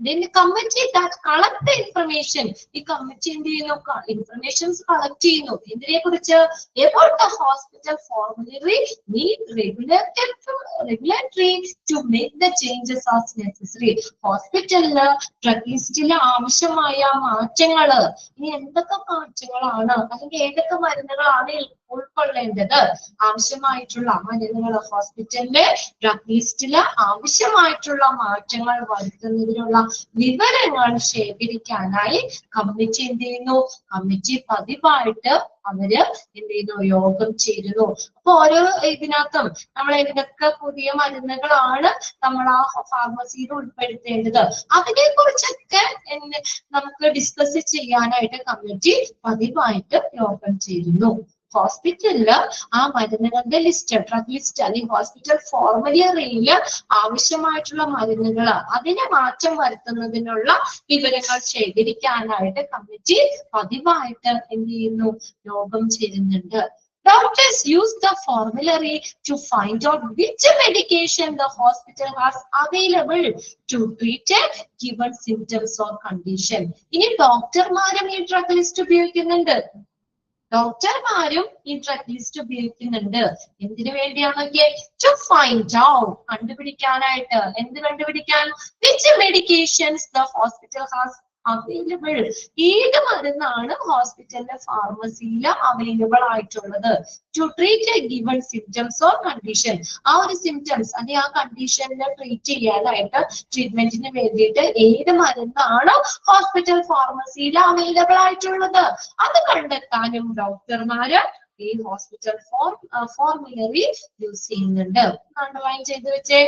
Then the committee that collect the information, ഈ കമ്മിറ്റി എന്ത് ചെയ്യുന്നു? ഇൻഫർമേഷൻസ് കളക്ട് ചെയ്യുന്നു. ഇതിനെ കുറിച്ച് about the hospital formulary meet regulatory to make the changes as necessary. ഹോസ്പിറ്റലില് ഡ്രഗ് ലിസ്റ്റില് ആവശ്യമായ മാറ്റങ്ങള്, ഇനി എന്തൊക്കെ മാറ്റങ്ങളാണ് അല്ലെങ്കിൽ ഏതൊക്കെ മരുന്നുകളാണ് ഉൾക്കൊള്ളേണ്ടത്, ആവശ്യമായിട്ടുള്ള മരുന്നുകൾ ഹോസ്പിറ്റലിലെ ഡ്രഗ് ലിസ്റ്റില് ആവശ്യമായിട്ടുള്ള മാറ്റങ്ങൾ വരുത്തുന്നതിനുള്ള വിവരങ്ങൾ ശേഖരിക്കാനായി കമ്മിറ്റി എന്ത് ചെയ്യുന്നു? കമ്മിറ്റി പതിവായിട്ട് അവര് എന്ത് ചെയ്യുന്നു? യോഗം ചേരുന്നു. അപ്പൊ ഓരോ ഇതിനകത്തും നമ്മൾ ഏതൊക്കെ പുതിയ മരുന്നുകളാണ് നമ്മൾ ആ ഫാർമസിയിൽ ഉൾപ്പെടുത്തേണ്ടത്, അതിനെ കുറിച്ചൊക്കെ നമുക്ക് ഡിസ്കസ് ചെയ്യാനായിട്ട് കമ്മിറ്റി പതിവായിട്ട് യോഗം ചേരുന്നു. ഹോസ്പിറ്റലില് ആ മരുന്നുകളുടെ ലിസ്റ്റ്, ഡ്രഗ് ലിസ്റ്റ് അല്ലെങ്കിൽ ഹോസ്പിറ്റൽ ഫോർമുലറിയിൽ ആവശ്യമായിട്ടുള്ള മരുന്നുകൾ അതിനെ മാറ്റം വരുത്തുന്നതിനുള്ള വിവരങ്ങൾ ശേഖരിക്കാനായിട്ട് കമ്മിറ്റി പതിവായിട്ട് എന്ത് ചെയ്യുന്നു? യോഗം ചേരുന്നുണ്ട്. Doctors use the formulary to find out which medication the hospital has available to treat a given symptoms or condition. ഇനി ഡോക്ടർമാരും ഈ ഡ്രഗ് ലിസ്റ്റ് ഉപയോഗിക്കുന്നുണ്ട്. ഡോക്ടർമാരും ഈ ഡ്രഗ് ലിസ്റ്റ് ഉപയോഗിക്കുന്നുണ്ട്. എന്തിനു വേണ്ടിയാണൊക്കെ? ടു ഫൈൻഡ് ഔട്ട്, കണ്ടുപിടിക്കാനായിട്ട്. എന്ത് കണ്ടുപിടിക്കാൻ? Which medications the hospital has available, ഏത് മരുന്നാണ് ഹോസ്പിറ്റലിലെ ഫാർമസിയിൽ അവൈലബിൾ ആയിട്ടുള്ളത്. To treat a given symptoms or condition, ആ ഒരു സിംറ്റംസ് അല്ലെങ്കിൽ ആ കണ്ടീഷനിൽ ട്രീറ്റ് ചെയ്യാനായിട്ട് ട്രീറ്റ്മെന്റിന് വേണ്ടിയിട്ട് ഏത് മരുന്നാണ് ഹോസ്പിറ്റൽ ഫാർമസിയിൽ അവൈലബിൾ ആയിട്ടുള്ളത് അത് കണ്ടെത്താനും ഡോക്ടർമാര് ഈ ഹോസ്പിറ്റൽ ഫോർമുലറി യൂസ് ചെയ്യുന്നുണ്ട്. അണ്ടർലൈൻ ചെയ്ത് വെച്ചേ.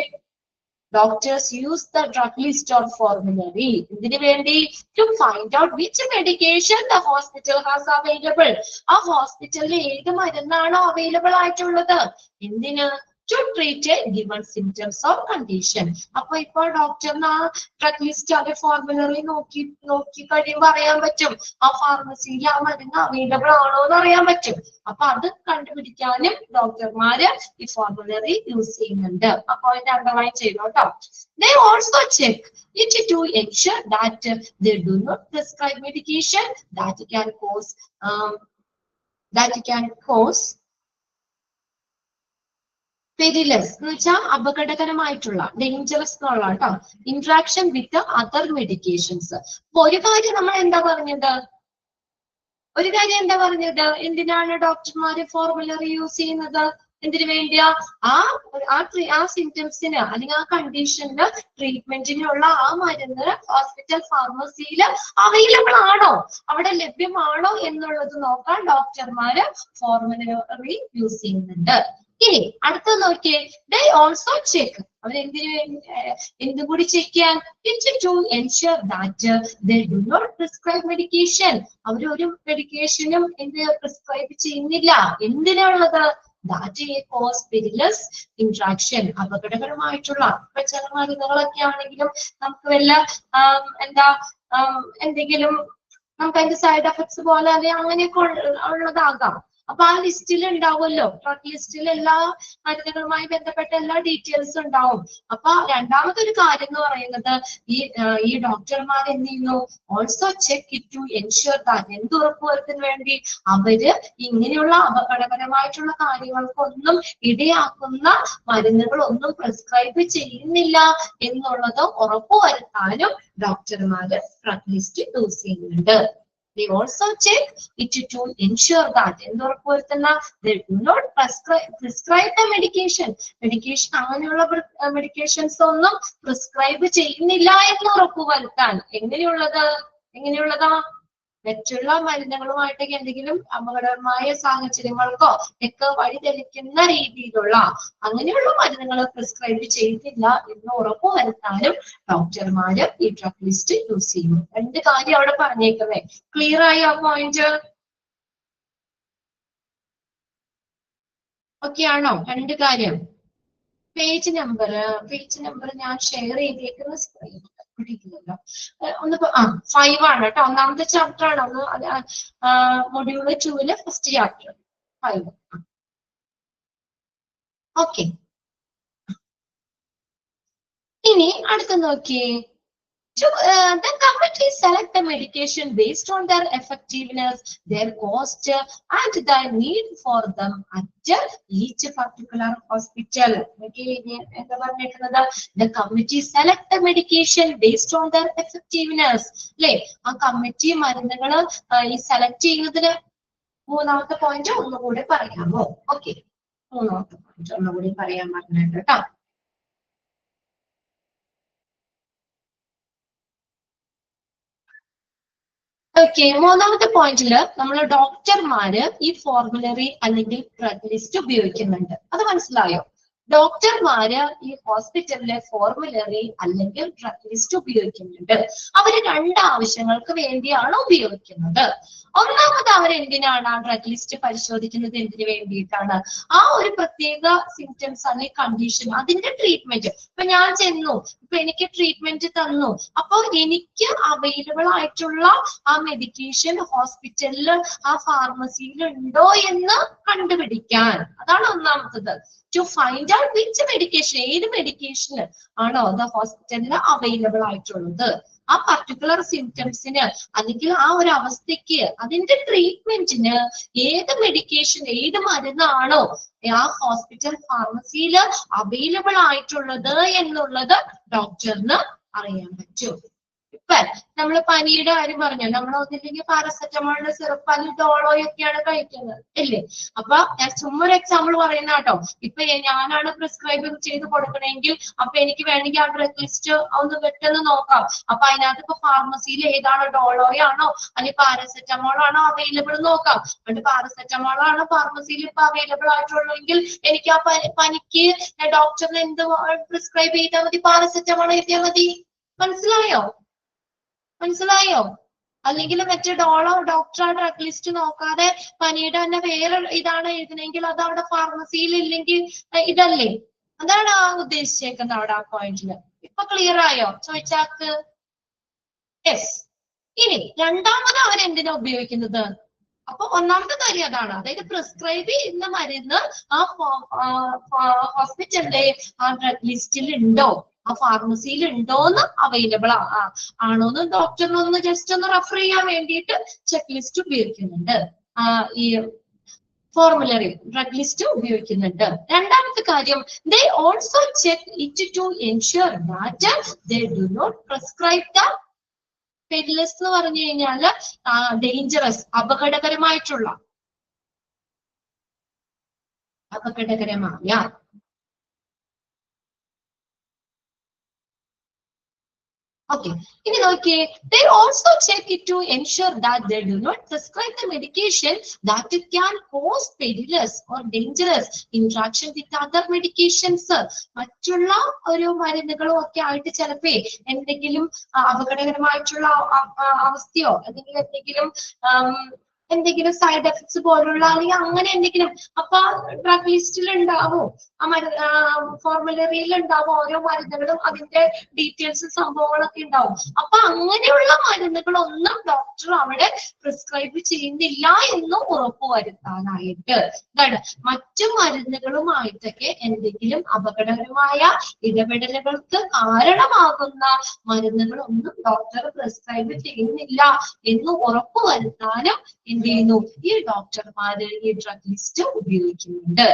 Doctors use the drug list or formulary. ഇതിനു വേണ്ടി to find out which medication the hospital has available. ആ ഹോസ്പിറ്റലിൽ ഏത് മരുന്നാണോ അവൈലബിൾ ആയിട്ടുള്ളത്. എന്തിന്? to treat a given symptoms or condition. അപ്പൊ ഇപ്പോൾ ഡോക്ടറിന് ആ ഡ്രഗ് ലിസ്റ്റ് അല്ലെ ഫോർമുലറി നോക്കി കഴിയുമ്പോൾ അറിയാൻ പറ്റും ആ ഫാർമസിയിൽ ആ മരുന്ന് അവൈലബിൾ ആണോ എന്ന് അറിയാൻ പറ്റും. അപ്പൊ അത് കണ്ടുപിടിക്കാനും ഡോക്ടർമാര് ഈ ഫോർമുലറി യൂസ് ചെയ്യുന്നുണ്ട്. അപ്പൊ അതിന്റെ underline ചെയ്തോട്ടോ. They also check it to ensure that they do not prescribe medication that can cause പെരിലസ് എന്ന് വെച്ചാൽ അപകടകരമായിട്ടുള്ള, ഡേഞ്ചറസ് എന്നുള്ള കേട്ടോ, ഇന്ററാക്ഷൻ വിത്ത് അതർ മെഡിക്കേഷൻസ്. അപ്പൊ ഒരു കാര്യം നമ്മൾ എന്താ പറഞ്ഞത്? എന്തിനാണ് ഡോക്ടർമാര് ഫോർമുലറി യൂസ് ചെയ്യുന്നത്? എന്തിനു വേണ്ടിയാ? ആ സിംറ്റംസിന് അല്ലെങ്കിൽ ആ കണ്ടീഷന് ട്രീറ്റ്മെന്റിനുള്ള ആ മരുന്ന് ഹോസ്പിറ്റൽ ഫാർമസിയിൽ അവൈലബിൾ ആണോ, അവിടെ ലഭ്യമാണോ എന്നുള്ളത് നോക്കാൻ ഡോക്ടർമാര് ഫോർമുലറി യൂസ് ചെയ്യുന്നുണ്ട്. ഇനി അടുത്ത നോക്കിയേ. They also check, എന്തും കൂടി ചെക്ക് ചെയ്യാൻ? to ensure that they do not prescribe medication. അവർ ഒരു മെഡിക്കേഷനും പ്രിസ്ക്രൈബ് ചെയ്യുന്നില്ല. എന്തിനാണുള്ളത്? that cause perilous interaction, അപകടകരമായിട്ടുള്ള. ഇപ്പൊ ചില മരുന്നുകളൊക്കെ ആണെങ്കിലും നമുക്ക് വല്ല എന്തെങ്കിലും നമുക്ക് അതിന്റെ സൈഡ് എഫക്ട്സ് പോലെ അല്ലെ അങ്ങനെയൊക്കെ ഉള്ളതാകാം. അപ്പൊ ആ ലിസ്റ്റിൽ ഉണ്ടാവുമല്ലോ, ഡ്രഗ് ലിസ്റ്റിൽ എല്ലാ മരുന്നുകളുമായി ബന്ധപ്പെട്ട എല്ലാ ഡീറ്റെയിൽസും ഉണ്ടാവും. അപ്പൊ രണ്ടാമതൊരു കാര്യം എന്ന് പറയുന്നത് ഈ ഡോക്ടർമാർ എന്ത് ചെയ്യുന്നു? Also check it to ensure that, എന്ത് ഉറപ്പുവരുത്തിന് വേണ്ടി? അവര് ഇങ്ങനെയുള്ള അപകടകരമായിട്ടുള്ള കാര്യങ്ങൾക്കൊന്നും ഇടയാക്കുന്ന മരുന്നുകളൊന്നും പ്രിസ്ക്രൈബ് ചെയ്യുന്നില്ല എന്നുള്ളത് ഉറപ്പുവരുത്താനും ഡോക്ടർമാര് ഡ്രഗ് ലിസ്റ്റ് യൂസ് ചെയ്യുന്നുണ്ട്. They also check it to ensure that they do not prescribe the medication. അങ്ങനെയുള്ള മെഡിക്കേഷൻസ് ഒന്നും പ്രിസ്ക്രൈബ് ചെയ്യുന്നില്ല എന്ന് ഉറപ്പുവരുത്താൻ. എങ്ങനെയുള്ളതാ? മറ്റുള്ള മരുന്നുകളുമായിട്ടൊക്കെ എന്തെങ്കിലും അപകടകരമായ സാഹചര്യങ്ങൾക്കോ ഒക്കെ വഴിതെളിക്കുന്ന രീതിയിലുള്ള അങ്ങനെയുള്ള മരുന്നുകൾ പ്രിസ്ക്രൈബ് ചെയ്തില്ല എന്ന് ഉറപ്പുവരുത്താനും ഡോക്ടർമാര് ഈ ഡ്രഗ് ലിസ്റ്റ് യൂസ് ചെയ്യും. രണ്ട് കാര്യം അവിടെ പറഞ്ഞേക്കുന്നേ. ക്ലിയർ ആയി ആ പോയിന്റ്? ഓക്കെ ആണോ? രണ്ട് കാര്യം. പേജ് നമ്പർ ഞാൻ ഷെയർ ചെയ്തേക്കുന്ന സ്ക്രീൻ പിടിക്കുന്നില്ല. ഒന്ന് 5 ആണ് കേട്ടോ. ഒന്നാമത്തെ ചാപ്റ്റർ ആണ്. ഒന്ന് മൊഡ്യൂള് 2 ഫസ്റ്റ് ചാപ്റ്റർ 5. ഓക്കെ, ഇനി അടുത്ത നോക്കിയേ. The committee select the medication based on their effectiveness, their cost, and the need for them at each particular hospital. The committee select the medication based on their effectiveness. അല്ലേ? ആ committee മരുന്നുകൾ ഈ select ചെയ്യുന്നതിന് മൂന്നാമത്തെ point ഒന്നുകൂടി പറയാമോ? Okay, മൂന്നാമത്തെ point ഒന്നുകൂടി പറയാൻ പറഞ്ഞിട്ട് കേട്ടോ. ഓക്കെ, മൂന്നാമത്തെ പോയിന്റില് നമ്മൾ ഡോക്ടർമാര് ഈ ഫോർമുലറി അല്ലെങ്കിൽ ഡ്രഗ് ലിസ്റ്റ് ഉപയോഗിക്കുന്നുണ്ട്. അത് മനസ്സിലായോ? ഡോക്ടർമാര് ഈ ഹോസ്പിറ്റലിലെ ഫോർമുലറി അല്ലെങ്കിൽ ഡ്രഗ് ലിസ്റ്റ് ഉപയോഗിക്കുന്നുണ്ട്. അവര് രണ്ട് ആവശ്യങ്ങൾക്ക് വേണ്ടിയാണ് ഉപയോഗിക്കുന്നത്. ഒന്നാമത് അവർ എന്തിനാണ് ആ ഡ്രഗ് ലിസ്റ്റ് പരിശോധിക്കുന്നത്? എന്തിനു വേണ്ടിയിട്ടാണ്? ആ ഒരു പ്രത്യേക സിംറ്റംസ് അല്ലെങ്കിൽ കണ്ടീഷൻ, അതിന്റെ ട്രീറ്റ്മെന്റ്. ഇപ്പൊ ഞാൻ ചെന്നു, ഇപ്പൊ എനിക്ക് ട്രീറ്റ്മെന്റ് തന്നു, അപ്പൊ എനിക്ക് അവൈലബിൾ ആയിട്ടുള്ള ആ മെഡിക്കേഷൻ ഹോസ്പിറ്റലിൽ ആ ഫാർമസിയിൽ ഉണ്ടോ എന്ന് കണ്ടുപിടിക്കാൻ. അതാണ് ഒന്നാമത്തത്. To find out which medication, ഏത് മെഡിക്കേഷൻ ആണോ അത് ഹോസ്പിറ്റലിൽ അവൈലബിൾ ആയിട്ടുള്ളത്, ആ പർട്ടിക്കുലർ സിംറ്റംസിന് അല്ലെങ്കിൽ ആ ഒരു അവസ്ഥയ്ക്ക് അതിന്റെ ട്രീറ്റ്മെന്റിന് ഏത് മെഡിക്കേഷൻ, ഏത് മരുന്നാണോ ആ ഹോസ്പിറ്റൽ ഫാർമസിയിൽ അവൈലബിൾ ആയിട്ടുള്ളത് എന്നുള്ളത് ഡോക്ടറിന് അറിയാൻ പറ്റും. ഇപ്പൊ നമ്മള് പനിയുടെ കാര്യം പറഞ്ഞു, നമ്മൾ ഒന്നില്ലെങ്കിൽ പാരസെറ്റമോളിന്റെ സിറപ്പ് അല്ലെങ്കിൽ ഡോളോയൊക്കെയാണ് കഴിക്കുന്നത് അല്ലേ? അപ്പൊ ഞാൻ ചുമ്മാ ഒരു എക്സാമ്പിൾ പറയുന്ന കേട്ടോ. ഇപ്പൊ ഞാനാണ് പ്രിസ്ക്രൈബ് ചെയ്ത് കൊടുക്കണമെങ്കിൽ അപ്പൊ എനിക്ക് വേണമെങ്കിൽ ആ ഡ്രഗ് ലിസ്റ്റ് ഒന്ന് പെട്ടെന്ന് നോക്കാം. അപ്പൊ അതിനകത്ത് ഇപ്പൊ ഫാർമസിയിൽ ഏതാണ്, ഡോളോയാണോ അല്ലെങ്കിൽ പാരസെറ്റമോൾ ആണോ അവൈലബിൾ നോക്കാം. എന്നിട്ട് പാരസെറ്റമോൾ ആണ് ഫാർമസിയിൽ ഇപ്പൊ അവൈലബിൾ ആയിട്ടുള്ളെങ്കിൽ എനിക്ക് ആ പനിക്ക് ഡോക്ടറിന് എന്ത് പ്രിസ്ക്രൈബ് ചെയ്താൽ മതി? പാരസെറ്റമോൾ എഴുതിയാൽ മതി. മനസ്സിലായോ? അല്ലെങ്കിൽ മറ്റേ ഡോക്ടർ ആ ഡ്രഗ് ലിസ്റ്റ് നോക്കാതെ പനിയുടെ തന്നെ വേറെ ഇതാണ് എഴുതണമെങ്കിൽ അത് അവിടെ ഫാർമസിയിൽ ഇല്ലെങ്കിൽ ഇതല്ലേ? അതാണ് ആ ഉദ്ദേശിച്ചേക്കുന്നത് അവിടെ ആ പോയിന്റില്. ഇപ്പൊ ക്ലിയർ ആയോ? ചോദിച്ചാക്ക്. യെസ്. ഇനി രണ്ടാമത് അവൻ എന്തിനാ ഉപയോഗിക്കുന്നത്? അപ്പൊ ഒന്നാമത്തെ കാര്യം അതാണ്, അതായത് പ്രിസ്ക്രൈബ് ചെയ്യുന്ന മരുന്ന് ആ ഹോസ്പിറ്റലിലെ ആ ഡ്രഗ് ലിസ്റ്റിൽ ഉണ്ടോ, ആ ഫാർമസിയിൽ ഉണ്ടോന്ന് അവൈലബിൾ ആണോന്ന് ഡോക്ടറിനൊന്ന് ജസ്റ്റ് ഒന്ന് റെഫർ ചെയ്യാൻ വേണ്ടിയിട്ട് ചെക്ക് ലിസ്റ്റ് ഉപയോഗിക്കുന്നുണ്ട്. ഈ ഫോർമുലറി ഡ്രഗ് ലിസ്റ്റ് ഉപയോഗിക്കുന്നുണ്ട്. രണ്ടാമത്തെ കാര്യം, they also check it to ensure that they do not prescribe the പെരിലസ് എന്ന് പറഞ്ഞു കഴിഞ്ഞാല് ഡേഞ്ചറസ്, അപകടകരമായ Okay. ഇനി നോക്കിയേ, they also check it to ensure that they do not prescribe the medication that it can cause perilous or dangerous interaction with other medications. മറ്റുള്ള ഒരു മരുന്നുകളും ഒക്കെ ആയിട്ട് ചിലപ്പോ എന്തെങ്കിലും അപകടകരമായിട്ടുള്ള അവസ്ഥയോ അല്ലെങ്കിൽ എന്തെങ്കിലും സൈഡ് എഫക്ട്സ് പോലുള്ള അല്ലെങ്കിൽ അങ്ങനെ എന്തെങ്കിലും അപ്പൊ ഡ്രഗ് ലിസ്റ്റിൽ ഉണ്ടാവും, ഫോർമുലറിയിൽ ഉണ്ടാവും ഓരോ മരുന്നുകളും, അതിന്റെ ഡീറ്റെയിൽസ് സംഭവങ്ങളൊക്കെ ഉണ്ടാവും. അപ്പൊ അങ്ങനെയുള്ള മരുന്നുകളൊന്നും ഡോക്ടർ അവിടെ പ്രിസ്ക്രൈബ് ചെയ്യുന്നില്ല എന്ന് ഉറപ്പുവരുത്താനായിട്ട്. എന്താണ്, മറ്റു മരുന്നുകളുമായിട്ടൊക്കെ എന്തെങ്കിലും അപകടകരമായ ഇടപെടലുകൾക്ക് കാരണമാകുന്ന മരുന്നുകളൊന്നും ഡോക്ടർ പ്രിസ്ക്രൈബ് ചെയ്യുന്നില്ല എന്ന് ഉറപ്പുവരുത്താനും എന്ത് ചെയ്യുന്നു, ഈ ഡോക്ടർമാര് ഈ ഡ്രഗ് ലിസ്റ്റ് ഉപയോഗിക്കുന്നുണ്ട്.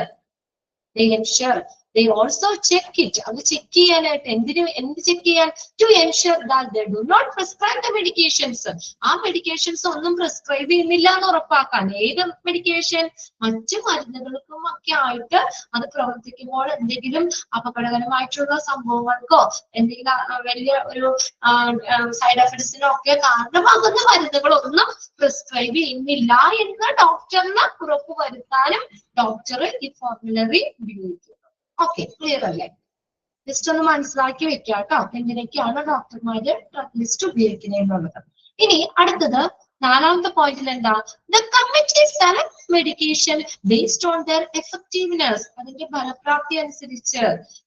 They ensure They also check it. അത് ചെക്ക് ചെയ്യാനായിട്ട് എന്ത് ചെക്ക് ചെയ്യാൻ? To ensure that they do not prescribe the medications. ആ മെഡിക്കേഷൻസ് ഒന്നും പ്രിസ്ക്രൈബ് ചെയ്യുന്നില്ല എന്ന് ഉറപ്പാക്കാൻ. ഏത് മെഡിക്കേഷൻ? മറ്റു മരുന്നുകൾക്കും ഒക്കെ ആയിട്ട് അത് പ്രവർത്തിക്കുമ്പോൾ എന്തെങ്കിലും അപകടകരമായിട്ടുള്ള സംഭവങ്ങൾക്കോ എന്തെങ്കിലും വലിയ ഒരു സൈഡ് എഫക്ട്സിനോ ഒക്കെ കാരണമാകുന്ന മരുന്നുകളൊന്നും പ്രിസ്ക്രൈബ് ചെയ്യുന്നില്ല എന്ന് ഡോക്ടറിന് ഉറപ്പ് വരുത്താനും ഡോക്ടർ ഈ ഫോർമുലറി ഉപയോഗിക്കുന്നു. ഓക്കെ, ക്ലിയർ അല്ലേ? ജസ്റ്റ് ഒന്ന് മനസ്സിലാക്കി വെക്കാം കേട്ടോ, എങ്ങനെയൊക്കെയാണ് ഡോക്ടർമാര് ഡ്രഗ് ലിസ്റ്റ് ഉപയോഗിക്കുന്നത് എന്നുള്ളത്. ഇനി അടുത്തത് നാലാമത്തെ പോയിന്റിൽ എന്താ? The committee select medication based on there effectiveness. അതിന്റെ ഫലപ്രാപ്തി അനുസരിച്ച്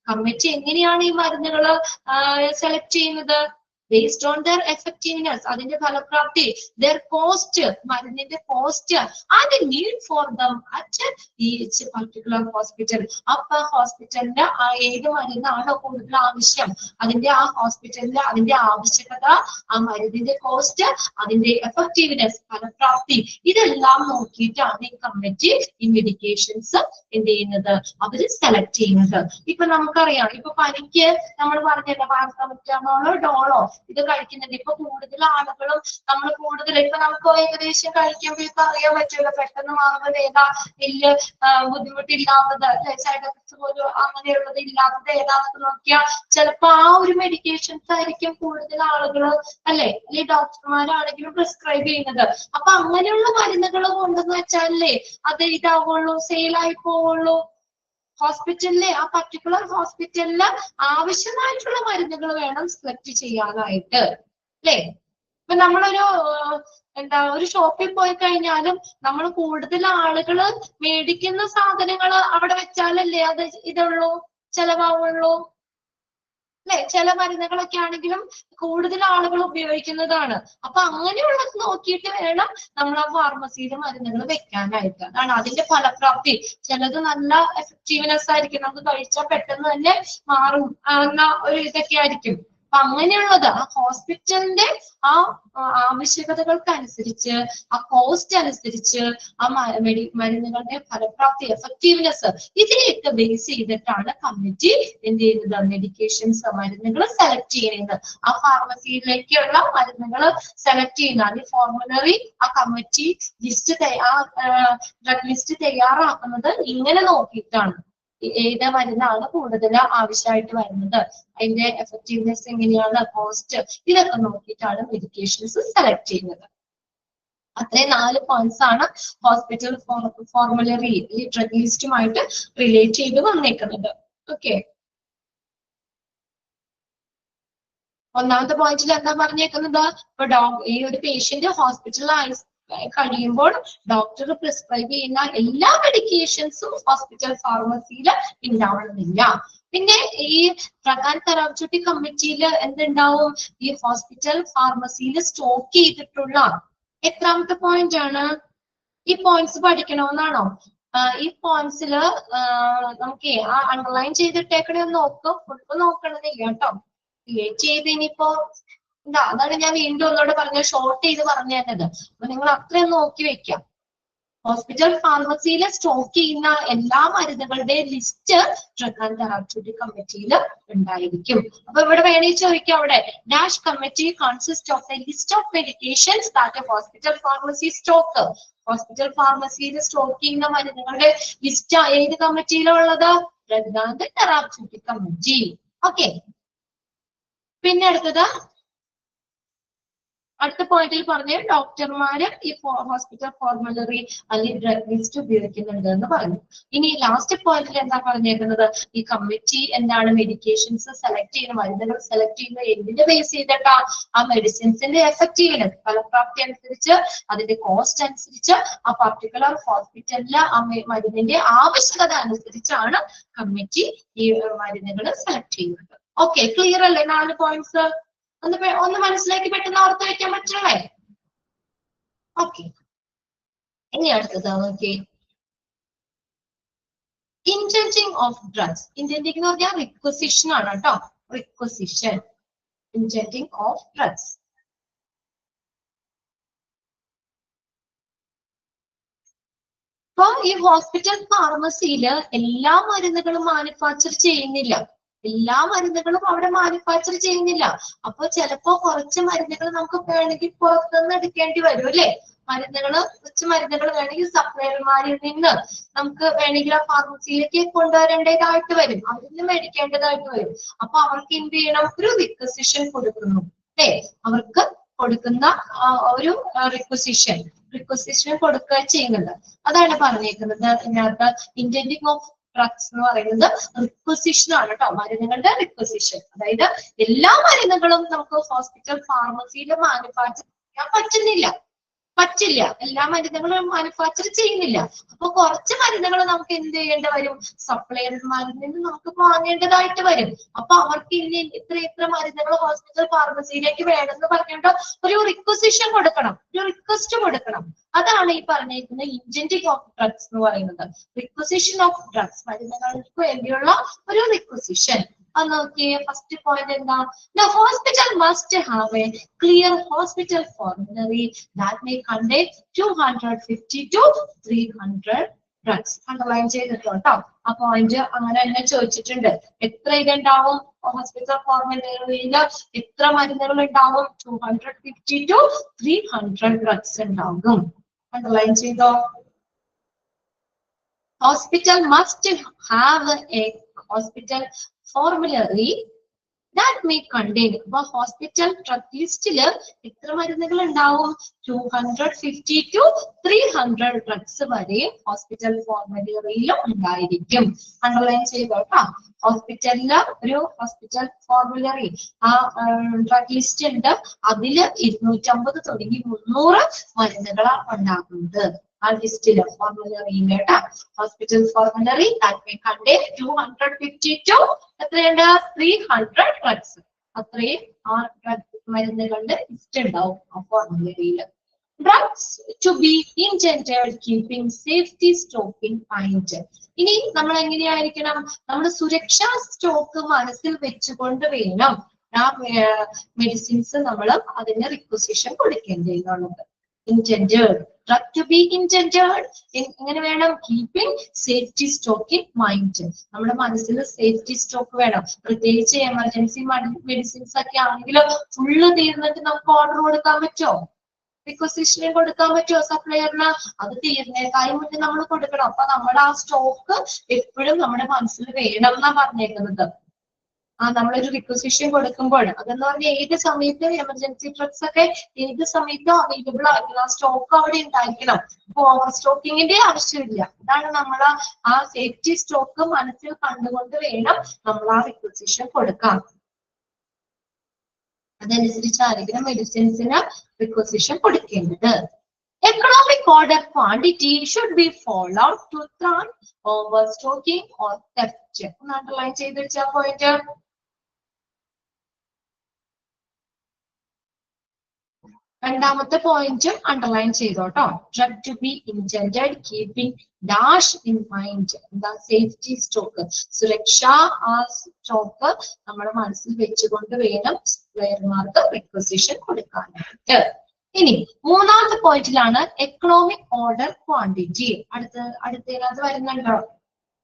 കമ്മിറ്റി എങ്ങനെയാണ് ഈ മരുന്നുകൾ സെലക്ട് ചെയ്യുന്നത്? based on their effectiveness, അതിന്റെ ഫലപ്രാപ്തി, their cost, മരുന്നിന്റെ cost, and the need for them at each particular hospital. അപ്പൊ ഹോസ്പിറ്റലിന്റെ ഏത് മരുന്നാണോ കൂടുതൽ ആവശ്യം, അതിന്റെ ആ ഹോസ്പിറ്റലിന്റെ അതിന്റെ ആവശ്യകത, ആ മരുന്നിന്റെ കോസ്റ്റ്, അതിന്റെ എഫക്റ്റീവ്നെസ്, ഫലപ്രാപ്തി, ഇതെല്ലാം നോക്കിയിട്ടാണ് ഈ കമ്മിറ്റി ഈ മെഡിക്കേഷൻസ് എന്ത് ചെയ്യുന്നത്, അവര് സെലക്ട് ചെയ്യുന്നത്. ഇപ്പൊ നമുക്കറിയാം, ഇപ്പൊ പനിക്ക് നമ്മൾ പറഞ്ഞല്ലോ പാരസെറ്റമോളോ ഡോളോ ഇത് കഴിക്കുന്നുണ്ട്. ഇപ്പൊ കൂടുതൽ ആളുകളും നമ്മൾ കൂടുതൽ ഇപ്പൊ നമുക്ക് ഏകദേശം കഴിക്കുമ്പോൾ ഇപ്പൊ അറിയാൻ പറ്റുമല്ലോ പെട്ടെന്ന് മാറുന്നത് ഏതാ, വലിയ ബുദ്ധിമുട്ടില്ലാത്തത്, സൈഡ് എഫക്ട്സ് പോലും അങ്ങനെയുള്ളത് ഇല്ലാത്തത് ഏതാണെന്ന് നോക്കിയാൽ ചിലപ്പോ ആ ഒരു മെഡിക്കേഷൻസ് ആയിരിക്കും കൂടുതൽ ആളുകൾ അല്ലെ ഈ ഡോക്ടർമാരാണെങ്കിലും പ്രിസ്ക്രൈബ് ചെയ്യുന്നത്. അപ്പൊ അങ്ങനെയുള്ള മരുന്നുകൾ കൊണ്ടെന്ന് വെച്ചാലേ അത് ഇതാവുള്ളൂ, സെയിലായി പോവുള്ളൂ. ഹോസ്പിറ്റലിലെ ആ പർട്ടിക്കുലർ ഹോസ്പിറ്റലില് ആവശ്യമായിട്ടുള്ള മരുന്നുകൾ വേണം സെലക്ട് ചെയ്യാനായിട്ട് അല്ലേ. ഇപ്പൊ നമ്മളൊരു ഒരു ഷോപ്പിൽ പോയി കഴിഞ്ഞാലും നമ്മൾ കൂടുതൽ ആളുകൾ മേടിക്കുന്ന സാധനങ്ങൾ അവിടെ വെച്ചാലല്ലേ അത് ഇതുള്ളൂ, ചെലവാവുള്ളൂ അല്ലെ. ചില മരുന്നുകളൊക്കെ ആണെങ്കിലും കൂടുതൽ ആളുകൾ ഉപയോഗിക്കുന്നതാണ്. അപ്പൊ അങ്ങനെയുള്ളത് നോക്കിയിട്ട് വേണം നമ്മൾ ആ ഫാർമസിയിൽ മരുന്നുകൾ വെക്കാനായിട്ട്. അതാണ് അതിന്റെ ഫലപ്രാപ്തി. ചിലത് നല്ല എഫക്റ്റീവ്നെസ് ആയിരിക്കും, നമുക്ക് കഴിച്ചാൽ പെട്ടെന്ന് തന്നെ മാറും എന്ന ഒരു ഇതൊക്കെ ആയിരിക്കും. അപ്പൊ അങ്ങനെയുള്ളത് ആ ഹോസ്പിറ്റലിന്റെ ആ ആവശ്യകതകൾക്ക് അനുസരിച്ച്, ആ കോസ്റ്റ് അനുസരിച്ച്, ആ മരുന്നുകളുടെ ഫലപ്രാപ്തി, എഫക്റ്റീവ്നെസ്, ഇതിനെയൊക്കെ ബേസ് ചെയ്തിട്ടാണ് കമ്മിറ്റി എന്ത് ചെയ്യുന്നത്, മെഡിക്കേഷൻസ് മരുന്നുകൾ സെലക്ട് ചെയ്യുന്നത്. ആ ഫാർമസിയിലേക്കുള്ള മരുന്നുകൾ സെലക്ട് ചെയ്യുന്ന അത് ഫോർമുലറി ആ കമ്മിറ്റി ലിസ്റ്റ് ആ ഡ്രഗ് ലിസ്റ്റ് തയ്യാറാക്കുന്നത് ഇങ്ങനെ നോക്കിയിട്ടാണ്. ഏത് മരുന്നാണ് കൂടുതൽ ആവശ്യമായിട്ട് വരുന്നത്, അതിന്റെ എഫക്റ്റീവ്നെസ് എങ്ങനെയാണ്, കോസ്റ്റ്, ഇതൊക്കെ നോക്കിയിട്ടാണ് മെഡിക്കേഷൻസ് സെലക്ട് ചെയ്യുന്നത്. അത്രയും 4 പോയിന്റ്സ് ആണ് ഹോസ്പിറ്റൽ ഫോർമുലറി ഈ ഡ്രഗ് ലിസ്റ്റുമായിട്ട് റിലേറ്റ് ചെയ്ത് വന്നേക്കുന്നത്. ഓക്കെ, ഒന്നാമത്തെ പോയിന്റിൽ എന്താ പറഞ്ഞേക്കുന്നത്, ഇപ്പൊ ഈ ഒരു പേഷ്യന്റ് ഹോസ്പിറ്റലിൽ കഴിയുമ്പോൾ ഡോക്ടർ പ്രിസ്ക്രൈബ് ചെയ്യുന്ന എല്ലാ മെഡിക്കേഷൻസും ഹോസ്പിറ്റൽ ഫാർമസിയിൽ ഉണ്ടാവണമെന്നില്ല. പിന്നെ ഈ ഡ്രഗ് ആൻഡ് തെറാപ്യൂട്ടിക് കമ്മിറ്റിയിൽ എന്തുണ്ടാവും, ഈ ഹോസ്പിറ്റൽ ഫാർമസിയിൽ സ്റ്റോക്ക് ചെയ്തിട്ടുള്ള എത്രാമത്തെ പോയിന്റ് ആണ്, ഈ പോയിന്റ്സ് പഠിക്കണമെന്നാണോ? ഈ പോയിന്റ്സില് നമുക്ക് ആ അണ്ടർലൈൻ ചെയ്തിട്ടേക്കണേ ഒന്ന് നോക്കും, ഫുൾ നോക്കണമെന്നില്ല കേട്ടോ. ക്രിയേറ്റ് ചെയ്ത് ഇനിയിപ്പോ അതാണ് ഞാൻ വീണ്ടും ഒന്നോട് പറഞ്ഞ ഷോർട്ട് ചെയ്ത് പറഞ്ഞു തന്നത്. അപ്പൊ നിങ്ങൾ അത്രയും നോക്കി വെക്കാം. ഹോസ്പിറ്റൽ ഫാർമസിയിൽ സ്റ്റോക്ക് ചെയ്യുന്ന എല്ലാ മരുന്നുകളുടെ ലിസ്റ്റ് ഡ്രഗ് ആൻഡ് തെറാപ്യൂട്ടിക് കമ്മിറ്റിയിൽ ഉണ്ടായിരിക്കും. അപ്പൊ ഇവിടെ വേണമെങ്കിൽ ചോദിക്കാം, അവിടെ dash committee consist of a list of medications that hospital pharmacy stock. Hospital ഫാർമസിയിൽ സ്റ്റോക്ക് ചെയ്യുന്ന മരുന്നുകളുടെ ലിസ്റ്റ് ഏത് കമ്മിറ്റിയിലുള്ളത്? Drug and therapeutic committee. Okay, പിന്നെ അടുത്ത പോയിന്റിൽ പറഞ്ഞ ഡോക്ടർമാര് ഈ ഹോസ്പിറ്റൽ ഫോർമുലറി അല്ലെങ്കിൽ ഡ്രഗ് ലിസ്റ്റ് ഉപയോഗിക്കുന്നുണ്ട് എന്ന് പറഞ്ഞു. ഇനി ലാസ്റ്റ് പോയിന്റിൽ എന്താ പറഞ്ഞേക്കുന്നത്, ഈ കമ്മിറ്റി എന്താണ് മെഡിക്കേഷൻസ് സെലക്ട് ചെയ്യുന്ന മരുന്നുകൾ സെലക്ട് ചെയ്യുന്നത് എന്തിന്റെ ബേസ് ചെയ്തിട്ടാ? ആ മെഡിസിൻസിന്റെ എഫക്റ്റീവ്നെസ്, ഫലപ്രാപ്തി അനുസരിച്ച്, അതിന്റെ കോസ്റ്റ് അനുസരിച്ച്, ആ പർട്ടിക്കുലർ ഹോസ്പിറ്റലിലെ ആ മരുന്നിന്റെ ആവശ്യകത അനുസരിച്ചാണ് കമ്മിറ്റി ഈ മരുന്നുകൾ സെലക്ട് ചെയ്യുന്നത്. ഓക്കെ, ക്ലിയർ അല്ലേ? 4 പോയിന്റ്സ് ഒന്ന് മനസ്സിലാക്കി പെട്ടെന്ന് ഓർത്ത് വെക്കാൻ പറ്റണേ. ഓക്കെ, ഇനി അടുത്തത് നോക്കി, ഇന്റൻറ്റിംഗ് ഓഫ് ഡ്രഗ്സ്. ഇന്റൻറ്റിംഗ് എന്ന് പറഞ്ഞാൽ റിക്വസിഷൻ ആണ് കേട്ടോ, റിക്വസിഷൻ, ഇന്റൻറ്റിംഗ് ഓഫ് ഡ്രഗ്സ്. അപ്പൊ ഈ ഹോസ്പിറ്റൽ ഫാർമസിയില് എല്ലാ മരുന്നുകളും മാനുഫാക്ചർ ചെയ്യുന്നില്ല. എല്ലാ മരുന്നുകളും അവിടെ മാനുഫാക്ചർ ചെയ്യുന്നില്ല. അപ്പൊ ചിലപ്പോ കുറച്ച് മരുന്നുകൾ നമുക്ക് വേണമെങ്കിൽ പുറത്തുനിന്ന് എടുക്കേണ്ടി വരും അല്ലെ. കുറച്ച് മരുന്നുകൾ വേണമെങ്കിൽ സപ്ലയർമാരിൽ നിന്ന് നമുക്ക് വേണമെങ്കിൽ ആ ഫാർമസിയിലേക്ക് കൊണ്ടുവരേണ്ടതായിട്ട് വരും. അതിൽ നിന്ന് മേടിക്കേണ്ടതായിട്ട് വരും. അപ്പൊ അവർക്ക് എന്ത് ചെയ്യണം? ഒരു റിക്വസിഷൻ കൊടുക്കുന്നു അല്ലെ. അവർക്ക് കൊടുക്കുന്ന ഒരു റിക്വസിഷൻ കൊടുക്കുക ചെയ്യുന്നത്. അതാണ് പറഞ്ഞേക്കുന്നത് ഇതിനകത്ത്. ഇന്റൻഡിങ് ഓഫ് ഡ്രഗ്സ് എന്ന് പറയുന്നത് റിക്വസിഷൻ ആണ് കേട്ടോ. മരുന്നുകളുടെ റിക്വസിഷൻ. അതായത് എല്ലാ മരുന്നുകളും നമുക്ക് ഹോസ്പിറ്റൽ ഫാർമസിയിൽ മാനുഫാക്ചർ ചെയ്യാൻ പറ്റില്ല. എല്ലാ മരുന്നുകളും മാനുഫാക്ചർ ചെയ്യുന്നില്ല. അപ്പൊ കുറച്ച് മരുന്നുകൾ നമുക്ക് എന്ത് ചെയ്യേണ്ടി വരും? സപ്ലയർമാരിൽ നിന്ന് നമുക്ക് വാങ്ങേണ്ടതായിട്ട് വരും. അപ്പൊ അവർക്ക് ഇനി ഇത്ര മരുന്നുകൾ ഹോസ്പിറ്റൽ ഫാർമസിയിലേക്ക് വേണമെന്ന് പറഞ്ഞിട്ട് ഒരു റിക്വസിഷൻ കൊടുക്കണം, ഒരു റിക്വസ്റ്റ് കൊടുക്കണം. അതാണ് ഈ പറഞ്ഞിരിക്കുന്ന ഇന്റൻഡിങ് ഓഫ് ഡ്രഗ്സ് എന്ന് പറയുന്നത്. റിക്വസിഷൻ ഓഫ് ഡ്രഗ്സ്, മരുന്നുകൾക്ക് വേണ്ടിയുള്ള ഒരു റിക്വസിഷൻ. അത് നോക്കിയേ. ഫസ്റ്റ് പോയിന്റ് എന്താ? The hospital must have a clear hospital formulary that may contain 250 to 300 drugs. Underline ചെയ്തിട്ടോ. ആ പോയിന്റ് അങ്ങനെ തന്നെ ചോദിച്ചിട്ടുണ്ട്. എത്ര ഇതുണ്ടാവും ഹോസ്പിറ്റൽ ഫോർമുലറിയിൽ? എത്ര മരുന്നുകൾ ഉണ്ടാവും? 250 to 300 ഡ്രഗ്സ് ഉണ്ടാകും. അണ്ടർലൈൻ ചെയ്തോ. Hospital must have a hospital formulary that may contain. അപ്പൊ ഹോസ്പിറ്റൽ ഡ്രഗ് ലിസ്റ്റില് എത്ര മരുന്നുകൾ ഉണ്ടാവും? 250 to 300 ഡ്രഗ്സ് വരെ ഹോസ്പിറ്റൽ ഫോർമുലറിയിൽ ഉണ്ടായിരിക്കും. അണ്ടർലൈൻ ചെയ്തോട്ടോ. ഹോസ്പിറ്റലില് ഒരു ഹോസ്പിറ്റൽ ഫോർമുലറി, ആ ഡ്രഗ് ലിസ്റ്റ് ഉണ്ട്. അതില് 250 തുടങ്ങി 300 മരുന്നുകളാണ് ഉണ്ടാകുന്നത് ആ ലിസ്റ്റില്, ഫോർമുലറിയിൽ കേട്ടാ. Hospital formulary that may contain 250 to എത്രയുണ്ട്? 300 ഡ്രഗ്സ്. അത്രയും ആ മരുന്നുകളുടെ ലിസ്റ്റ് ഉണ്ടാവും ആ ഫോർമുലറിയിൽ. Drugs to be intended keeping safety stock in mind. ഇനി നമ്മൾ എങ്ങനെയായിരിക്കണം? നമ്മുടെ സുരക്ഷാ സ്റ്റോക്ക് മനസ്സിൽ വെച്ചുകൊണ്ട് വേണം ആ മെഡിസിൻസ് നമ്മൾ അതിന് റിക്വസിഷൻ കൊടുക്കേണ്ടത്. Intended, drug to be intended. എങ്ങനെ വേണം? Keeping safety stock in mind. നമ്മുടെ മനസ്സിൽ സേഫ്റ്റി സ്റ്റോക്ക് വേണം. പ്രത്യേകിച്ച് എമർജൻസി മെഡിസിൻസ് ഒക്കെ ആണെങ്കിൽ ഫുള്ള് തീർന്നിട്ട് നമുക്ക് ഓർഡർ കൊടുക്കാൻ പറ്റുമോ? റിക്വസിഷന് കൊടുക്കാൻ പറ്റുമോ സപ്ലയറിന്? അത് തീർന്നേക്കായി മുന്നേ നമ്മൾ കൊടുക്കണം. അപ്പൊ നമ്മുടെ ആ സ്റ്റോക്ക് എപ്പോഴും നമ്മുടെ മനസ്സിൽ വേണം എന്നാ പറഞ്ഞേക്കുന്നത്. നമ്മളൊരു റിക്വസിഷൻ കൊടുക്കുമ്പോൾ അതെന്ന് പറഞ്ഞാൽ ഏത് സമയത്തും എമർജൻസി ഡ്രഗ്സ് ഒക്കെ ഏത് സമയത്തും അവൈലബിൾ ആയിരിക്കണം. ആ സ്റ്റോക്ക് അവിടെ ഉണ്ടായിരിക്കണം. അപ്പൊ ഓവർ സ്റ്റോക്കിങ്ങിന്റെ ആവശ്യമില്ല. അതാണ് നമ്മൾ ആ സേഫ്റ്റി സ്റ്റോക്ക് മനസ്സിൽ കണ്ടുകൊണ്ട് വേണം നമ്മൾ ആ റിക്വസിഷൻ കൊടുക്കാം. അതനുസരിച്ചായിരിക്കണം മെഡിസിൻസിന് റിക്വസിഷൻ കൊടുക്കേണ്ടത്. Economic order quantity should be followed to thwart over stocking or theft. ഒന്ന് അണ്ടർലൈൻ ചെയ്ത് വെച്ചാൽ പോയിട്ട്. രണ്ടാമത്തെ പോയിന്റ് അണ്ടർലൈൻ ചെയ്തോട്ടോ. Drug to be intended keeping dash in mind. എന്താ? സേഫ്റ്റി സ്റ്റോക്ക്, സുരക്ഷാ ആ സ്റ്റോക്ക് നമ്മുടെ മനസ്സിൽ വെച്ചുകൊണ്ട് വേണം സപ്ലയർമാർക്ക് റിക്വസിഷൻ കൊടുക്കാനായിട്ട്. ഇനി മൂന്നാമത്തെ പോയിന്റിലാണ് എക്കണോമിക് ഓർഡർ ക്വാണ്ടിറ്റി. അടുത്തതിനകത്ത് വരുന്നുണ്ടോ?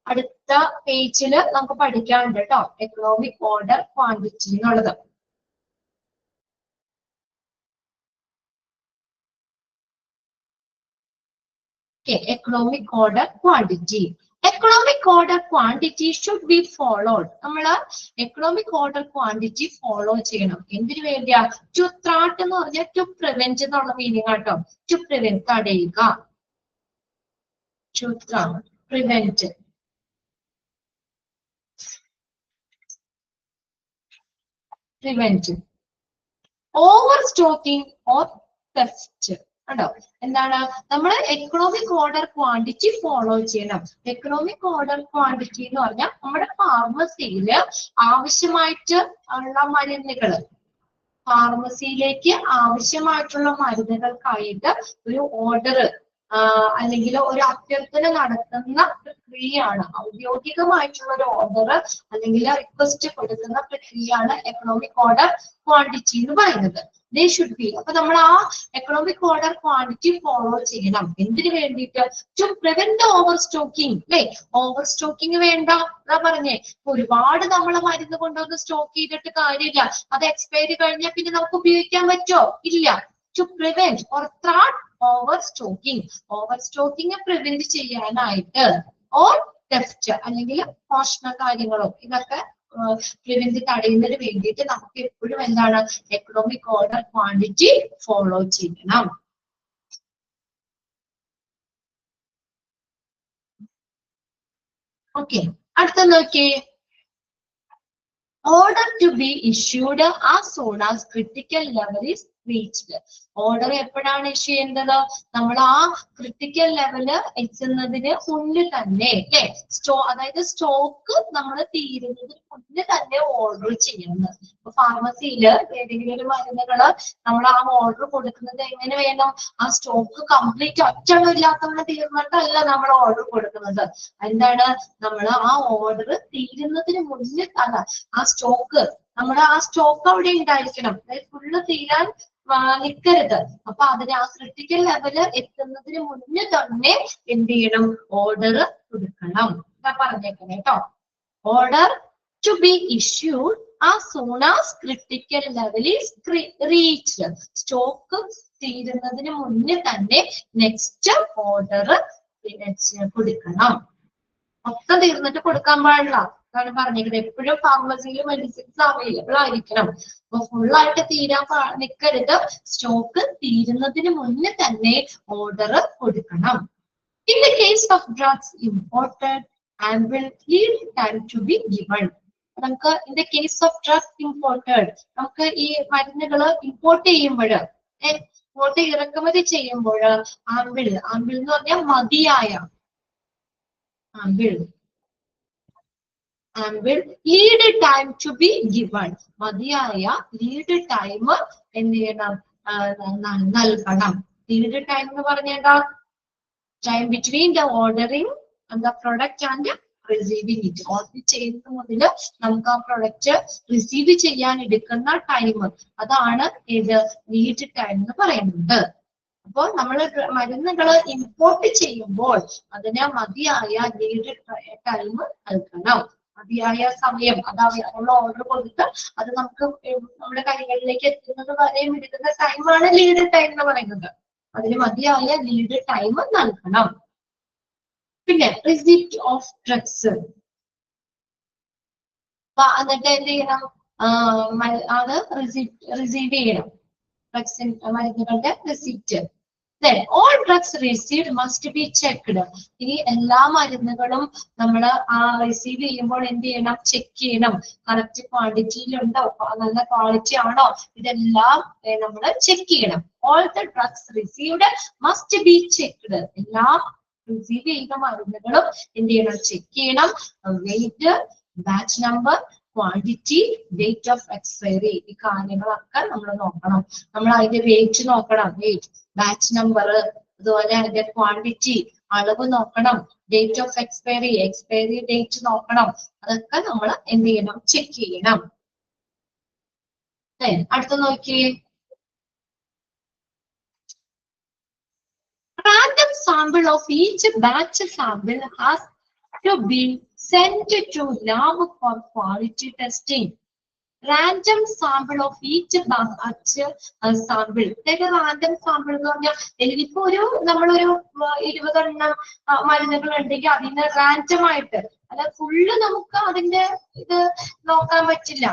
അടുത്ത പേജില് നമുക്ക് പഠിക്കാനുണ്ട് കേട്ടോ എക്കണോമിക് ഓർഡർ ക്വാണ്ടിറ്റി എന്നുള്ളത്. Economic order quantity. Economic order quantity should be followed. നമ്മൾ എക്കണോമിക് ഓർഡർ ക്വാണ്ടിറ്റി ഫോളോ ചെയ്യണം. എന്തിനു വേണ്ടിയാ? ടു ത്രാട്ട് എന്ന് പറഞ്ഞാൽ ടു പ്രിവെന്റ് എന്നുള്ള മീനിങ് ആട്ടോ. ടു പ്രിവെന്റ്, തടയുക. To thwart, prevent. Prevent over stocking or theft. ഉണ്ടോ? എന്താണ്? നമ്മൾ എക്കണോമിക് ഓർഡർ ക്വാണ്ടിറ്റി ഫോളോ ചെയ്യണം. എക്കണോമിക് ഓർഡർ ക്വാണ്ടിറ്റി എന്ന് പറഞ്ഞാൽ നമ്മുടെ ഫാർമസിയില് ആവശ്യമായിട്ട് ഉള്ള മരുന്നുകൾ, ഫാർമസിയിലേക്ക് ആവശ്യമായിട്ടുള്ള മരുന്നുകൾക്കായിട്ട് ഒരു ഓർഡർ അല്ലെങ്കിൽ ഒരു അഭ്യർത്ഥന നടത്തുന്ന പ്രക്രിയയാണ്. ഔദ്യോഗികമായിട്ടുള്ള ഒരു ഓർഡർ അല്ലെങ്കിൽ റിക്വസ്റ്റ് കൊടുക്കുന്ന പ്രക്രിയയാണ് എക്കണോമിക് ഓർഡർ ക്വാണ്ടിറ്റി എന്ന് പറയുന്നത്. They should be. അപ്പൊ നമ്മൾ ആ എക്കണോമിക് ഓർഡർ ക്വാണ്ടിറ്റി ഫോളോ ചെയ്യണം. എന്തിനു വേണ്ടിയിട്ട്? To prevent over stocking. അല്ലെ, ഓവർ സ്റ്റോക്കിംഗ് വേണ്ട എന്നാ പറഞ്ഞേ. ഒരുപാട് നമ്മളെ മരുന്ന് കൊണ്ടുവന്ന് സ്റ്റോക്ക് ചെയ്തിട്ട് കാര്യമില്ല. അത് എക്സ്പയറി കഴിഞ്ഞാൽ പിന്നെ നമുക്ക് ഉപയോഗിക്കാൻ പറ്റുമോ? ഇല്ല. To prevent or thwart over stocking. Over stocking prevent ചെയ്യാനായിട്ട്, ഓർ തെഫ്റ്റ് അല്ലെങ്കിൽ മോഷണ കാര്യങ്ങളോ ഇതൊക്കെ പ്രിവെന്റ് തടയുന്നതിന് വേണ്ടിയിട്ട് നമുക്ക് എപ്പോഴും എന്താണ് എക്കണോമിക് ഓർഡർ ക്വാണ്ടിറ്റി ഫോളോ ചെയ്യണം. ഓക്കെ, അടുത്ത നോക്കിയേ. Order to be issued as soon as critical level is reached. Order എപ്പോഴാണ് ഇഷ്യൂ ചെയ്യേണ്ടത്? നമ്മൾ ആ ക്രിട്ടിക്കൽ ലെവല് എത്തുന്നതിന് മുന്നേ തന്നെ, അല്ലെ, അതായത് സ്റ്റോക്ക് നമ്മൾ തീരുന്നതിന് മുന്നേ തന്നെ ഓർഡർ ചെയ്യുന്നത്. ഇപ്പൊ ഫാർമസിയിൽ ഏതെങ്കിലും ഒരു മരുന്നുകള് നമ്മൾ ആ ഓർഡർ കൊടുക്കുന്നത് എങ്ങനെ വേണം? ആ സ്റ്റോക്ക് കംപ്ലീറ്റ് ഒറ്റണം ഇല്ലാത്തവണ്ണം തീർന്നിട്ടല്ല നമ്മൾ ഓർഡർ കൊടുക്കുന്നത്. എന്താണ്, നമ്മൾ ആ ഓർഡർ തീരുന്നതിന് മുന്നേ തന്നെ ആ സ്റ്റോക്ക്, നമ്മുടെ ആ സ്റ്റോക്ക് അവിടെ ഉണ്ടായിരിക്കണം. അതായത് ഫുള്ള് തീരാൻ നിൽക്കരുത്. അപ്പൊ അതിന് ആ ക്രിട്ടിക്കൽ ലെവല് എത്തുന്നതിന് മുന്നേ തന്നെ എന്ത് ചെയ്യണം? ഓർഡർ കൊടുക്കണം. ഞാൻ പറഞ്ഞേക്കണം കേട്ടോ. Order to be issued as soon as critical level is reached. സ്റ്റോക്ക് തീരുന്നതിന് മുന്നേ തന്നെ നെക്സ്റ്റ് ഓർഡർ കൊടുക്കണം. മൊത്തം തീർന്നിട്ട് കൊടുക്കാൻ പാടില്ല. അതാണ് പറഞ്ഞിരിക്കുന്നത്. എപ്പോഴും ഫാർമസിയിൽ മെഡിസിൻസ് അവൈലബിൾ ആയിരിക്കണം. അപ്പൊ ഫുള്ളായിട്ട് തീരാൻ നിൽക്കരുത്. സ്റ്റോക്ക് തീരുന്നതിന് മുന്നേ തന്നെ ഓർഡർ കൊടുക്കണം. In the case of drugs imported ample lead time to be given. നമുക്ക് in the case of drugs imported, നമുക്ക് ഈ മരുന്നുകൾ ഇമ്പോർട്ട് ചെയ്യുമ്പോൾ, ഇങ്ങോട്ട് ഇറക്കുമതി ചെയ്യുമ്പോൾ ആംബിൾ എന്ന് പറഞ്ഞാൽ മതിയായ, ample lead time to be given. മതിയായ ലീഡ് ടൈം എന്ത് ചെയ്യണം? നൽകണം. ലീഡ് ടൈം എന്ന് പറഞ്ഞാൽ time between the ordering the product and receiving it. Order ചെയ്യുന്നത് മുതൽ നമുക്ക് ആ പ്രൊഡക്റ്റ് റിസീവ് ചെയ്യാൻ എടുക്കുന്ന ടൈം, അതാണ് ഏത് ലീഡ് ടൈം എന്ന് പറയുന്നത്. അപ്പോൾ നമ്മൾ മരുന്നുകൾ ഇമ്പോർട്ട് ചെയ്യുമ്പോൾ അതിന് മതിയായ ലീഡ് ടൈം നൽകണം. മതിയായ സമയം, അതായത് നമ്മൾ ഓർഡർ കൊടുത്ത് അത് നമുക്ക് നമ്മുടെ കൈകളിലേക്ക് എത്തുന്നത് വരെയും എടുക്കുന്ന ടൈമാണ് ലീഡ് ടൈം എന്ന് പറയുന്നത്. അതിന് മതിയായ ലീഡ് ടൈം നൽകണം. പിന്നെ റിസിപ്റ്റ് ഓഫ് ഡ്രഗ്സ്, എന്നിട്ട് എന്ത് ചെയ്യണം? അത് റിസീവ് ചെയ്യണം. ഡ്രഗ്സ് മരുന്നുകളുടെ receipt. Then all drugs received must be checked. ഇനി എല്ലാ മരുന്നുകളും നമ്മൾ റിസീവ് ചെയ്യുമ്പോൾ എന്ത് ചെയ്യണം? ചെക്ക് ചെയ്യണം. കറക്റ്റ് ക്വാണ്ടിറ്റിയിലുണ്ടോ, നല്ല ക്വാളിറ്റി ആണോ, ഇതെല്ലാം നമ്മൾ ചെക്ക് ചെയ്യണം. All the drugs received must be checked. എല്ലാ റിസീവ് ചെയ്യുന്ന മരുന്നുകളും എന്ത് ചെയ്യണം? ചെക്ക് ചെയ്യണം. Weight, batch number, quantity, date of expiry, ഈ കാര്യങ്ങളൊക്കെ നമ്മൾ നോക്കണം. നമ്മൾ അതിന്റെ വെയിറ്റ് നോക്കണം, വെയിറ്റ്, ബാച്ച് നമ്പർ, അതുപോലെ അതിന്റെ ക്വാണ്ടിറ്റി, അളവ് നോക്കണം. Date of expiry, expiry date നോക്കണം. അതൊക്കെ നമ്മൾ എന്ത് ചെയ്യണം? ചെക്ക് ചെയ്യണം. അടുത്ത നോക്കിയേ. Random sample of each batch sample has to be sent to lab for quality testing. Random sample of each batch sample. Random sample എന്ന് പറഞ്ഞാൽ എനിക്കിപ്പോ നമ്മളൊരു 20 മരുന്നുകൾ ഉണ്ടെങ്കിൽ അതിന് റാൻഡം ആയിട്ട്, അല്ല ഫുള്ള് നമുക്ക് അതിന്റെ ഇത് നോക്കാൻ പറ്റില്ല,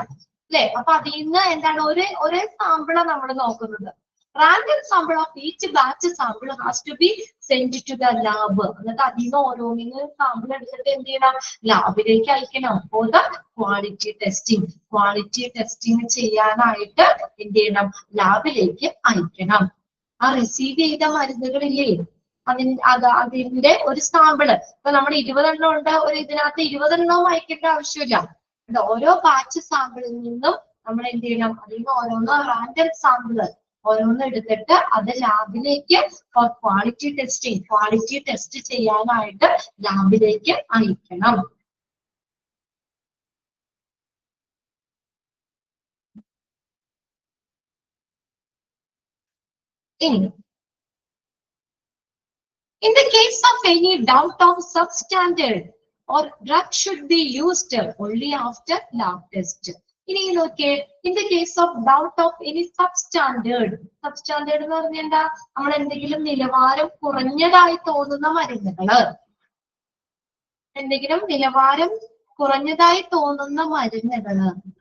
അല്ലെ? അപ്പൊ അതിൽ നിന്ന് എന്താണ് ഒരേ സാമ്പിളാണ് നമ്മൾ നോക്കുന്നത്. Random sample of each batch sample has to be sent to the lab. എന്നിട്ട് അതിൽ നിന്ന് ഓരോന്നിന് സാമ്പിൾ എടുത്തിട്ട് എന്ത് ചെയ്യണം? ലാബിലേക്ക് അയക്കണം. For the quality testing. Quality testing ചെയ്യാനായിട്ട് എന്ത് ചെയ്യണം? ലാബിലേക്ക് അയക്കണം. ആ റിസീവ് ചെയ്ത മരുന്നുകളില്ലേ, അതിന്റെ ഒരു സാമ്പിള്. ഇപ്പൊ നമ്മൾ 20 ഉണ്ട്, ഇതിനകത്ത് 20 അയക്കേണ്ട ആവശ്യമില്ല. ഓരോ ബാച്ച് സാമ്പിളിൽ നിന്നും നമ്മൾ എന്ത് ചെയ്യണം? അതിൽ നിന്ന് ഓരോന്നോ റാൻഡം സാമ്പിള് ഓരോന്ന് എടുത്തിട്ട് അത് ലാബിലേക്ക് ഫോർ ക്വാളിറ്റി ടെസ്റ്റ് ചെയ്യാനായിട്ട് ലാബിലേക്ക് അയക്കണം. ഇനി in the case of any doubt of substandard or drug should be used only after lab test. ഇനി നോക്കിയേ, in the case of doubt of any substandard എന്ന് പറഞ്ഞാൽ എന്താ, നമ്മൾ എന്തെങ്കിലും നിലവാരം കുറഞ്ഞതായി തോന്നുന്ന മരുന്നുകള്,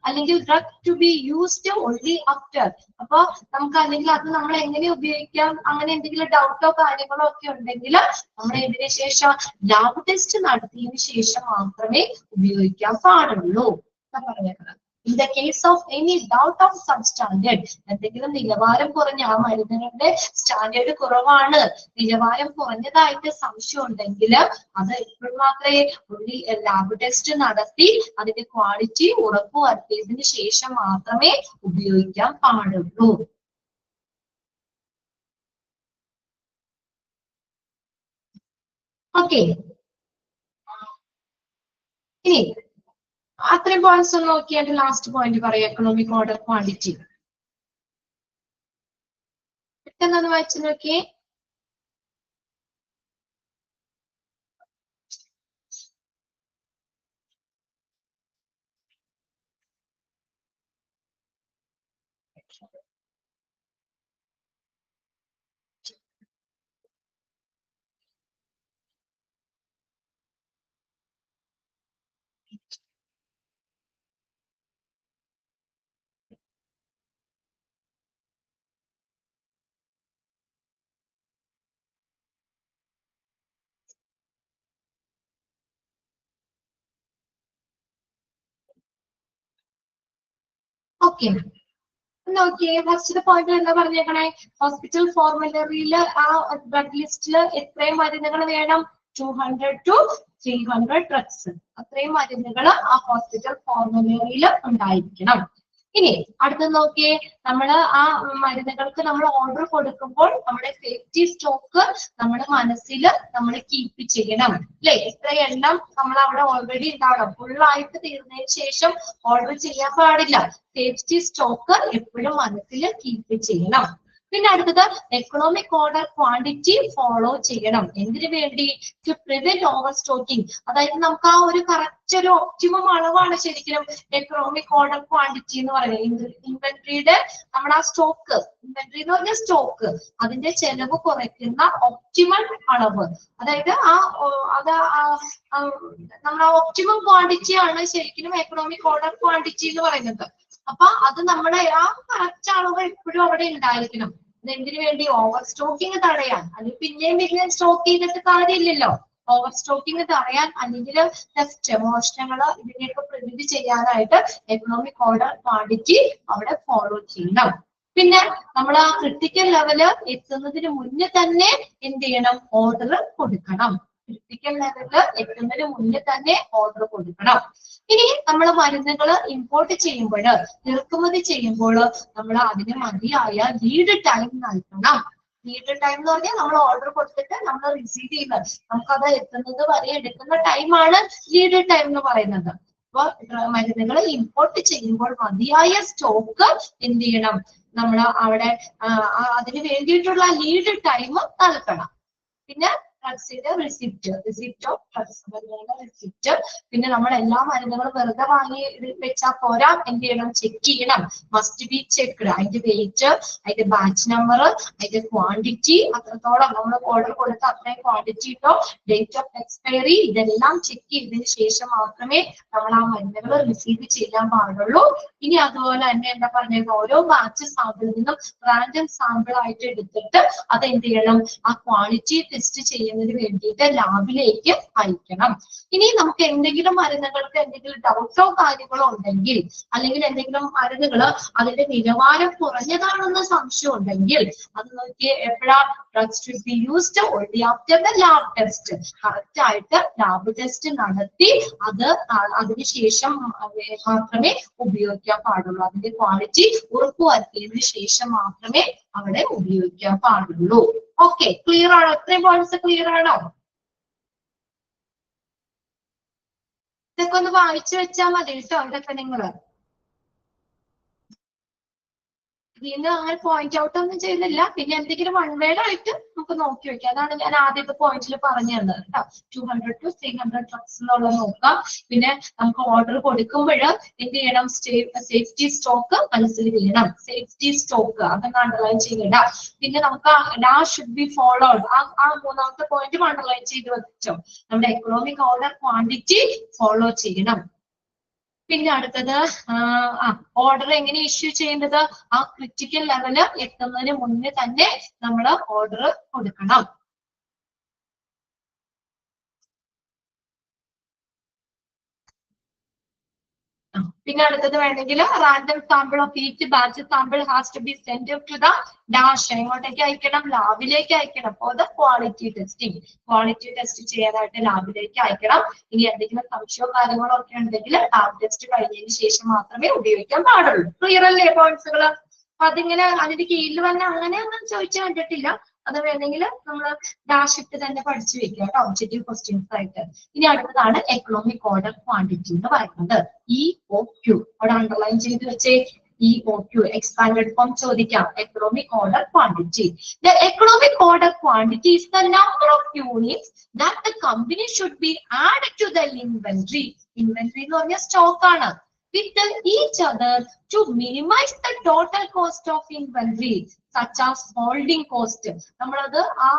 അല്ലെങ്കിൽ drug to be used only after. അപ്പൊ നമുക്ക് അല്ലെങ്കിൽ അത് നമ്മൾ എങ്ങനെ ഉപയോഗിക്കാം, അങ്ങനെ എന്തെങ്കിലും ഡൗട്ടോ കാര്യങ്ങളോ ഒക്കെ ഉണ്ടെങ്കിൽ നമ്മൾ ഇതിന് ശേഷം ലാബ് ടെസ്റ്റ് നടത്തിയതിനു ശേഷം മാത്രമേ ഉപയോഗിക്കാൻ പാടുള്ളൂ എന്ന് പറഞ്ഞേക്കുന്നത്. In the case of any doubt of substandard, എന്തെങ്കിലും നിലവാരം കുറഞ്ഞ ആ മരുന്നുകളുടെ സ്റ്റാൻഡേർഡ് കുറവാണ്, നിലവാരം കുറഞ്ഞതായിട്ട് സംശയം ഉണ്ടെങ്കിൽ അത് എപ്പോഴും മാത്രമേ ലാബ് ടെസ്റ്റ് നടത്തി അതിന്റെ ക്വാളിറ്റി ഉറപ്പുവരുത്തിയതിനു ശേഷം മാത്രമേ ഉപയോഗിക്കാൻ പാടുള്ളൂ. ഓക്കെ, ഇനി അത്രയും പോയിന്റ്സ് ഒന്ന് നോക്കിയാൽ ലാസ്റ്റ് പോയിന്റ് പറയാം, എക്കണോമിക് ഓർഡർ ക്വാണ്ടിറ്റി. പെട്ടെന്ന് വായിച്ചു നോക്കിയേ. ഓക്കെ, നോക്കിയേ, ഫസ്റ്റ് പോയിന്റ് എന്താ പറഞ്ഞേക്കണേ, ഹോസ്പിറ്റൽ ഫോർമുലറിയിൽ ആ ഡ്രഗ് ലിസ്റ്റില് എത്രയും മരുന്നുകൾ വേണം, 200 to 300 ഡ്രഗ്സ്, അത്രയും മരുന്നുകൾ ആ ഹോസ്പിറ്റൽ ഫോർമുലറിയിൽ ഉണ്ടായിരിക്കണം. ഇനി അടുത്ത് നോക്കിയേ, നമ്മൾ ആ മരുന്നുകൾക്ക് നമ്മൾ ഓർഡർ കൊടുക്കുമ്പോൾ നമ്മുടെ സേഫ്റ്റി സ്റ്റോക്ക് നമ്മുടെ മനസ്സിൽ നമ്മൾ കീപ്പ് ചെയ്യണം അല്ലെ. ഇത്ര എണ്ണം നമ്മൾ അവിടെ ഓൾറെഡി ഉണ്ടാവണം, ഫുള്ളായിട്ട് തീർന്നതിന് ശേഷം ഓർഡർ ചെയ്യാൻ പാടില്ല. സേഫ്റ്റി സ്റ്റോക്ക് എപ്പോഴും മനസ്സിൽ കീപ്പ് ചെയ്യണം. പിന്നെ അടുത്തത് എക്കണോമിക് ഓർഡർ ക്വാണ്ടിറ്റി ഫോളോ ചെയ്യണം. എന്തിനു വേണ്ടി? To prevent over stocking. അതായത് നമുക്ക് ആ ഒരു കറക്റ്റ് ഒരു ഒപ്റ്റിമം അളവാണ് ശരിക്കും എക്കണോമിക് ഓർഡർ ക്വാണ്ടിറ്റി എന്ന് പറയുന്നത്. ഇൻവെന്ററിയുടെ നമ്മുടെ ആ സ്റ്റോക്ക്, ഇൻവെന്ററി എന്ന് പറഞ്ഞ സ്റ്റോക്ക്, അതിന്റെ ചെലവ് കുറയ്ക്കുന്ന ഒപ്റ്റിമൽ അളവ്, അതായത് നമ്മുടെ ഒപ്റ്റിമം ക്വാണ്ടിറ്റി ആണ് ശരിക്കും എക്കണോമിക് ഓർഡർ ക്വാണ്ടിറ്റി എന്ന് പറയുന്നത്. അപ്പൊ അത് നമ്മുടെ ആ കറക്റ്റ് അളവ് എപ്പോഴും അവിടെ ഉണ്ടായിരിക്കണം. എന്തിനു വേണ്ടി? ഓവർ സ്റ്റോക്കിംഗ് തടയാൻ. അല്ലെങ്കിൽ പിന്നെയും സ്റ്റോക്ക് ചെയ്തിട്ട് കാര്യമില്ലല്ലോ. ഓവർ സ്റ്റോക്കിംഗ് തടയാൻ, അല്ലെങ്കിൽ ടെസ്റ്റ് മോഷണങ്ങൾ ഇതിനെയൊക്കെ പ്രിവെന്റ് ചെയ്യാനായിട്ട് എക്കണോമിക് ഓർഡർ ക്വാണ്ടിറ്റി അവിടെ ഫോളോ ചെയ്യണം. പിന്നെ നമ്മൾ ആ ക്രിട്ടിക്കൽ ലെവല് എത്തുന്നതിന് മുന്നേ തന്നെ എന്ത് ചെയ്യണം? ഓർഡർ കൊടുക്കണം. ക്രിട്ടിക്കൽ ലെവലില് എത്തുന്നതിന് മുന്നേ തന്നെ ഓർഡർ കൊടുക്കണം. ഇനി നമ്മൾ മരുന്നുകൾ ഇമ്പോർട്ട് ചെയ്യുമ്പോൾ, ഇറക്കുമതി ചെയ്യുമ്പോൾ നമ്മൾ അതിന് മതിയായ ലീഡ് ടൈം നൽകണം. ലീഡ് ടൈം എന്ന് പറഞ്ഞാൽ നമ്മൾ ഓർഡർ കൊടുത്തിട്ട് നമ്മൾ റിസീവ് ചെയ്യുന്നത്, നമുക്കത് എത്തുന്നത് വരെ എടുക്കുന്ന ടൈമാണ് ലീഡ് ടൈം എന്ന് പറയുന്നത്. അപ്പൊ മരുന്നുകൾ ഇമ്പോർട്ട് ചെയ്യുമ്പോൾ മതിയായ സ്റ്റോക്ക് എന്ത് ചെയ്യണം? നമ്മൾ അവിടെ അതിന് വേണ്ടിയിട്ടുള്ള ലീഡ് ടൈം നൽകണം. പിന്നെ ഡ്രഗ്സിന്റെ റിസിപ്റ്റ് ഓഫ് ഡ്രഗ്സ്, റിസിപ്റ്റ്. പിന്നെ നമ്മൾ എല്ലാ മരുന്നുകളും വെറുതെ വാങ്ങി വെച്ചാൽ പോരാ, എന്ത് ചെയ്യണം? ചെക്ക് ചെയ്യണം. Must be checked. അതിന്റെ വെയിറ്റ്, അതിന്റെ ബാച്ച് നമ്പർ, അതിന്റെ ക്വാണ്ടിറ്റി, അത്രത്തോളം നമ്മൾ ഓർഡർ കൊടുത്ത അത്രയും ക്വാണ്ടിറ്റി ഉണ്ടോ, ഡേറ്റ് ഓഫ് എക്സ്പയറി, ഇതെല്ലാം ചെക്ക് ചെയ്തതിനു ശേഷം മാത്രമേ നമ്മൾ ആ മരുന്നുകൾ റിസീവ് ചെയ്യാൻ പാടുള്ളൂ. ഇനി അതുപോലെ തന്നെ എന്താ പറഞ്ഞത്, ഓരോ ബാച്ച് സാമ്പിളിൽ നിന്നും റാൻഡം സാമ്പിൾ ആയിട്ട് എടുത്തിട്ട് അത് എന്ത് ചെയ്യണം? ആ ക്വാളിറ്റി ടെസ്റ്റ് ചെയ്യുന്നതിന് വേണ്ടിയിട്ട് ലാബിലേക്ക് അയക്കണം. ഇനി നമുക്ക് എന്തെങ്കിലും മരുന്നുകൾക്ക് എന്തെങ്കിലും ഡൗട്ടോ കാര്യങ്ങളോ ഉണ്ടെങ്കിൽ, അല്ലെങ്കിൽ എന്തെങ്കിലും മരുന്നുകൾ അതിന്റെ നിലവാരം കുറഞ്ഞതാണെന്ന് സംശയം ഉണ്ടെങ്കിൽ, അത് നോക്കി എപ്പോഴാ drugs should be used only after the lab test. Correct ആയിട്ട് ലാബ് ടെസ്റ്റ് നടത്തി അതിനുശേഷം മാത്രമേ ഉപയോഗിക്കാൻ പാടുള്ളൂ. അതിന്റെ ക്വാളിറ്റി ഉറപ്പുവരുത്തിയതിനു ശേഷം മാത്രമേ അവിടെ ഉപയോഗിക്കാൻ പാടുള്ളൂ. ഓക്കെ, ക്ലിയർ ആണോ? ഇത്രയും പോയിന്റ്സ് ക്ലിയർ ആണോ? ഇതൊക്കെ ഒന്ന് വായിച്ചു വെച്ചാൽ മതി കേട്ടോ. ഇതൊക്കെ നിങ്ങള് വീണ്ടും അങ്ങനെ പോയിന്റ് ഔട്ട് ഒന്നും ചെയ്യുന്നില്ല. പിന്നെ എന്തെങ്കിലും വൺ വേർഡ് ആയിട്ട് നമുക്ക് നോക്കി വെക്കാം. അതാണ് ഞാൻ ആദ്യത്തെ പോയിന്റിൽ പറഞ്ഞു തന്നത് കേട്ടോ. 200 to 300 trucks എന്നുള്ളത് നോക്കാം. പിന്നെ നമുക്ക് ഓർഡർ കൊടുക്കുമ്പോൾ എന്ത് ചെയ്യണം? സേഫ്റ്റി സ്റ്റോക്ക് മനസ്സിൽ ചെയ്യണം. സേഫ്റ്റി സ്റ്റോക്ക് അതൊന്ന് അണ്ടർലൈൻ ചെയ്യണം. പിന്നെ നമുക്ക് ഡാഷ് ഷുഡ് ബി ഫോളോഡ്, ആ മൂന്നാമത്തെ പോയിന്റ് അണ്ടർലൈൻ ചെയ്ത് വെച്ചോ. നമ്മുടെ എക്കണോമിക് ഓർഡർ ക്വാണ്ടിറ്റി ഫോളോ ചെയ്യണം. പിന്നെ അടുത്തത് ഓർഡർ എങ്ങനെ ഇഷ്യൂ ചെയ്യുന്നത്? ആ ക്രിട്ടിക്കൽ ലെവല് എത്തുന്നതിന് മുന്നേ തന്നെ നമ്മൾ ഓർഡർ കൊടുക്കണം. പിന്നെ അടുത്തത് വേണമെങ്കിൽ random sample of each batch sample has to be send to the dash. എങ്ങോട്ടേക്ക് അയക്കണം? ലാബിലേക്ക് അയക്കണം. For the quality testing. Quality test ചെയ്യാനായിട്ട് ലാബിലേക്ക് അയക്കണം. ഇനി എന്തെങ്കിലും സംശയമോ കാര്യങ്ങളോ ഒക്കെ ഉണ്ടെങ്കിൽ ലാബ് ടെസ്റ്റ് കഴിഞ്ഞതിന് ശേഷം മാത്രമേ ഉപയോഗിക്കാൻ പാടുള്ളൂ. ക്ലിയർ അല്ലേ പോയിന്റ്സുകൾ? അതിങ്ങനെ അതിന്റെ കീഴിൽ വന്ന് അങ്ങനെ ഒന്നും ചോദിച്ചു കണ്ടിട്ടില്ല. അത് വേണമെങ്കിൽ നമ്മൾ ഡാഷ് ഇട്ട് തന്നെ പഠിച്ചു വെക്കുക കേട്ടോ, ഒബ്ജക്റ്റീവ് ക്വസ്റ്റ്യൻസ് ആയിട്ട്. ഇനി അടുത്തതാണ് എക്കണോമിക് ഓർഡർ ക്വാണ്ടിറ്റി എന്ന് പറയുന്നത്. EOQ അവിടെ അണ്ടർലൈൻ ചെയ്ത് വെച്ചേ. EOQ എക്സ്പാൻഡഡ് ഫോം ചോദിക്കാം. Economic order quantity. The economic order quantity is the number of units that the company should be added to the inventory. Inventory എന്ന് പറഞ്ഞാൽ സ്റ്റോക്ക് ആണ്. With each other to minimize the total cost of inventory, such as holding cost. നമ്മളത് ആ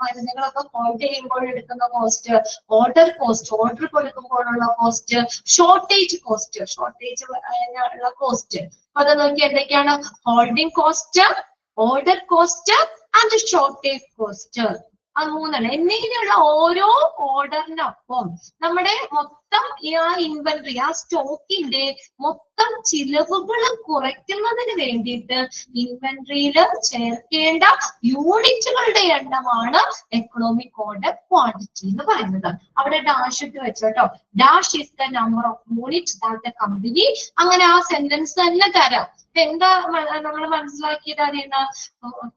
മരുന്നുകളൊക്കെ hold ചെയ്യുമ്പോൾ എടുക്കുന്ന cost, order cost, order കൊടുക്കുമ്പോഴുള്ള cost, shortage cost, shortage ഉള്ള കോസ്റ്റ്. അത് നോക്കി എന്തൊക്കെയാണ്? Holding cost, order cost and shortage cost. അത് മൂന്നെണ്ണം. എന്നിങ്ങനെയുള്ള ഓരോ ഓർഡറിനൊപ്പം നമ്മുടെ മൊത്തം ആ ഇൻവെന്ററി, ആ സ്റ്റോക്കിന്റെ മൊത്തം ചിലവുകൾ കുറയ്ക്കുന്നതിന് വേണ്ടിയിട്ട് ഇൻവെന്ററിയിൽ ചേർക്കേണ്ട യൂണിറ്റുകളുടെ എണ്ണമാണ് എക്കണോമിക് ഓർഡർ ക്വാണ്ടിറ്റി എന്ന് പറയുന്നത്. അവിടെ ഡാഷ് ഇട്ട് വെച്ചോട്ടോ. Dash is the number of unit that the company. അങ്ങനെ ആ സെന്റൻസ് തന്നെ തരാം. എന്താ നമ്മൾ മനസ്സിലാക്കിയത്? അറിയുന്ന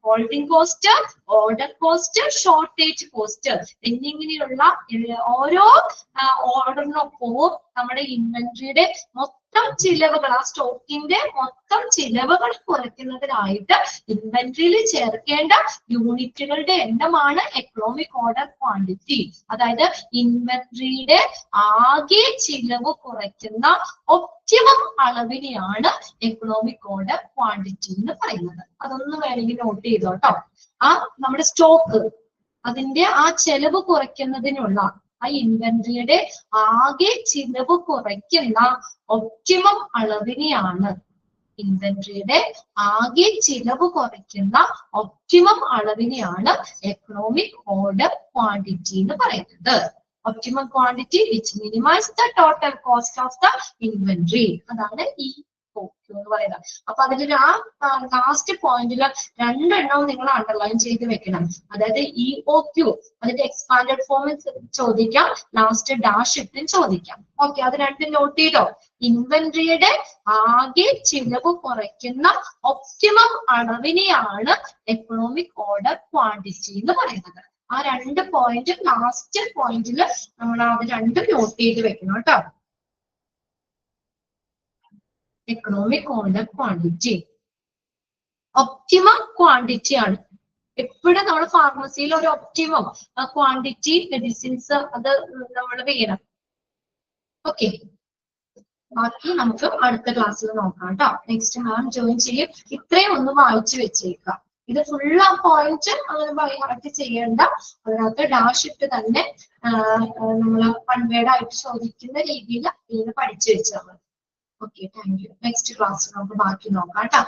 holding cost, order cost, shortage cost എന്നിങ്ങനെയുള്ള ഓരോ ഓർഡറിനൊപ്പവും നമ്മുടെ ഇൻവെന്ററിയുടെ മൊത്തം ചിലവുകൾ, ആ സ്റ്റോക്കിന്റെ മൊത്തം ചിലവുകൾ കുറയ്ക്കുന്നതിനായിട്ട് ഇൻവെന്ററിയിൽ ചേർക്കേണ്ട യൂണിറ്റുകളുടെ എണ്ണമാണ് എക്കണോമിക് ഓർഡർ ക്വാണ്ടിറ്റി. അതായത് ഇൻവെന്ററിയുടെ ആകെ ചിലവ് കുറയ്ക്കുന്ന ഒപ്റ്റിമം അളവിനെയാണ് എക്കണോമിക് ഓർഡർ ക്വാണ്ടിറ്റി എന്ന് പറയുന്നത്. അതൊന്നും വേണമെങ്കിൽ നോട്ട് ചെയ്തോട്ടോ. ആ നമ്മുടെ സ്റ്റോക്ക്, അതിന്റെ ആ ചെലവ് കുറയ്ക്കുന്നതിനുള്ള, ആ ഇൻവെന്ററിയുടെ ആകെ ചിലവ് കുറയ്ക്കുന്ന ഒപ്റ്റിമം അളവിനെയാണ്, ഇൻവെന്ററിയുടെ ആകെ ചിലവ് കുറയ്ക്കുന്ന ഒപ്റ്റിമം അളവിനെയാണ് എക്കണോമിക് ഓർഡർ ക്വാണ്ടിറ്റി എന്ന് പറയുന്നത്. Optimum quantity which minimise the total cost of the inventory. അതാണ് EOQ എന്ന് പറയുന്നത്. അപ്പൊ അതിൽ ആ ലാസ്റ്റ് പോയിന്റില് രണ്ടെണ്ണവും നിങ്ങൾ അണ്ടർലൈൻ ചെയ്ത് വെക്കണം. അതായത് EOQ അതിന്റെ എക്സ്പാൻഡഡ് ഫോമിൽ ചോദിക്കാം, ലാസ്റ്റ് ഡാഷ് ഇട്ടും ചോദിക്കാം. ഓക്കെ, അത് രണ്ടും നോട്ട് ചെയ്തോ. ഇൻവെന്ററിയുടെ ആകെ ചിലവ് കുറയ്ക്കുന്ന ഒപ്റ്റിമം അളവിനെയാണ് എക്കണോമിക് ഓർഡർ ക്വാണ്ടിറ്റി എന്ന് പറയുന്നത്. ആ രണ്ട് പോയിന്റ് ലാസ്റ്റ് പോയിന്റിൽ നമ്മൾ അത് രണ്ടും നോട്ട് ചെയ്ത് വെക്കണം കേട്ടോ. Economic order quantity optimum quantity ആണ്. എപ്പോഴും നമ്മൾ ഫാർമസിയിൽ ഒരു ഒപ്റ്റിമം ക്വാണ്ടിറ്റി മെഡിസിൻസ് അത് നമ്മൾ വേണം. ഓക്കെ, ബാക്കി നമുക്ക് അടുത്ത ക്ലാസ്സിൽ നോക്കാം കേട്ടോ. നെക്സ്റ്റ് മാം ജോയിൻ ചെയ്യും. ഇത്രയും ഒന്ന് വായിച്ചു വെച്ചേക്കാം. ഇത് ഫുൾ ആ പോയിന്റ് അങ്ങനെ ബൈഹാർട്ട് ചെയ്യേണ്ട. അതിനകത്ത് ഡാഷ് ഇട്ട് തന്നെ നമ്മൾ കൺവേർഡ് ആയിട്ട് ചോദിക്കുന്ന രീതിയിൽ ഇങ്ങനെ പഠിച്ചു വെച്ചാൽ മതി. Okay, thank you. നെക്സ്റ്റ് ക്ലാസ്സിൽ നമുക്ക് ബാക്കി നോക്കാം കേട്ടോ.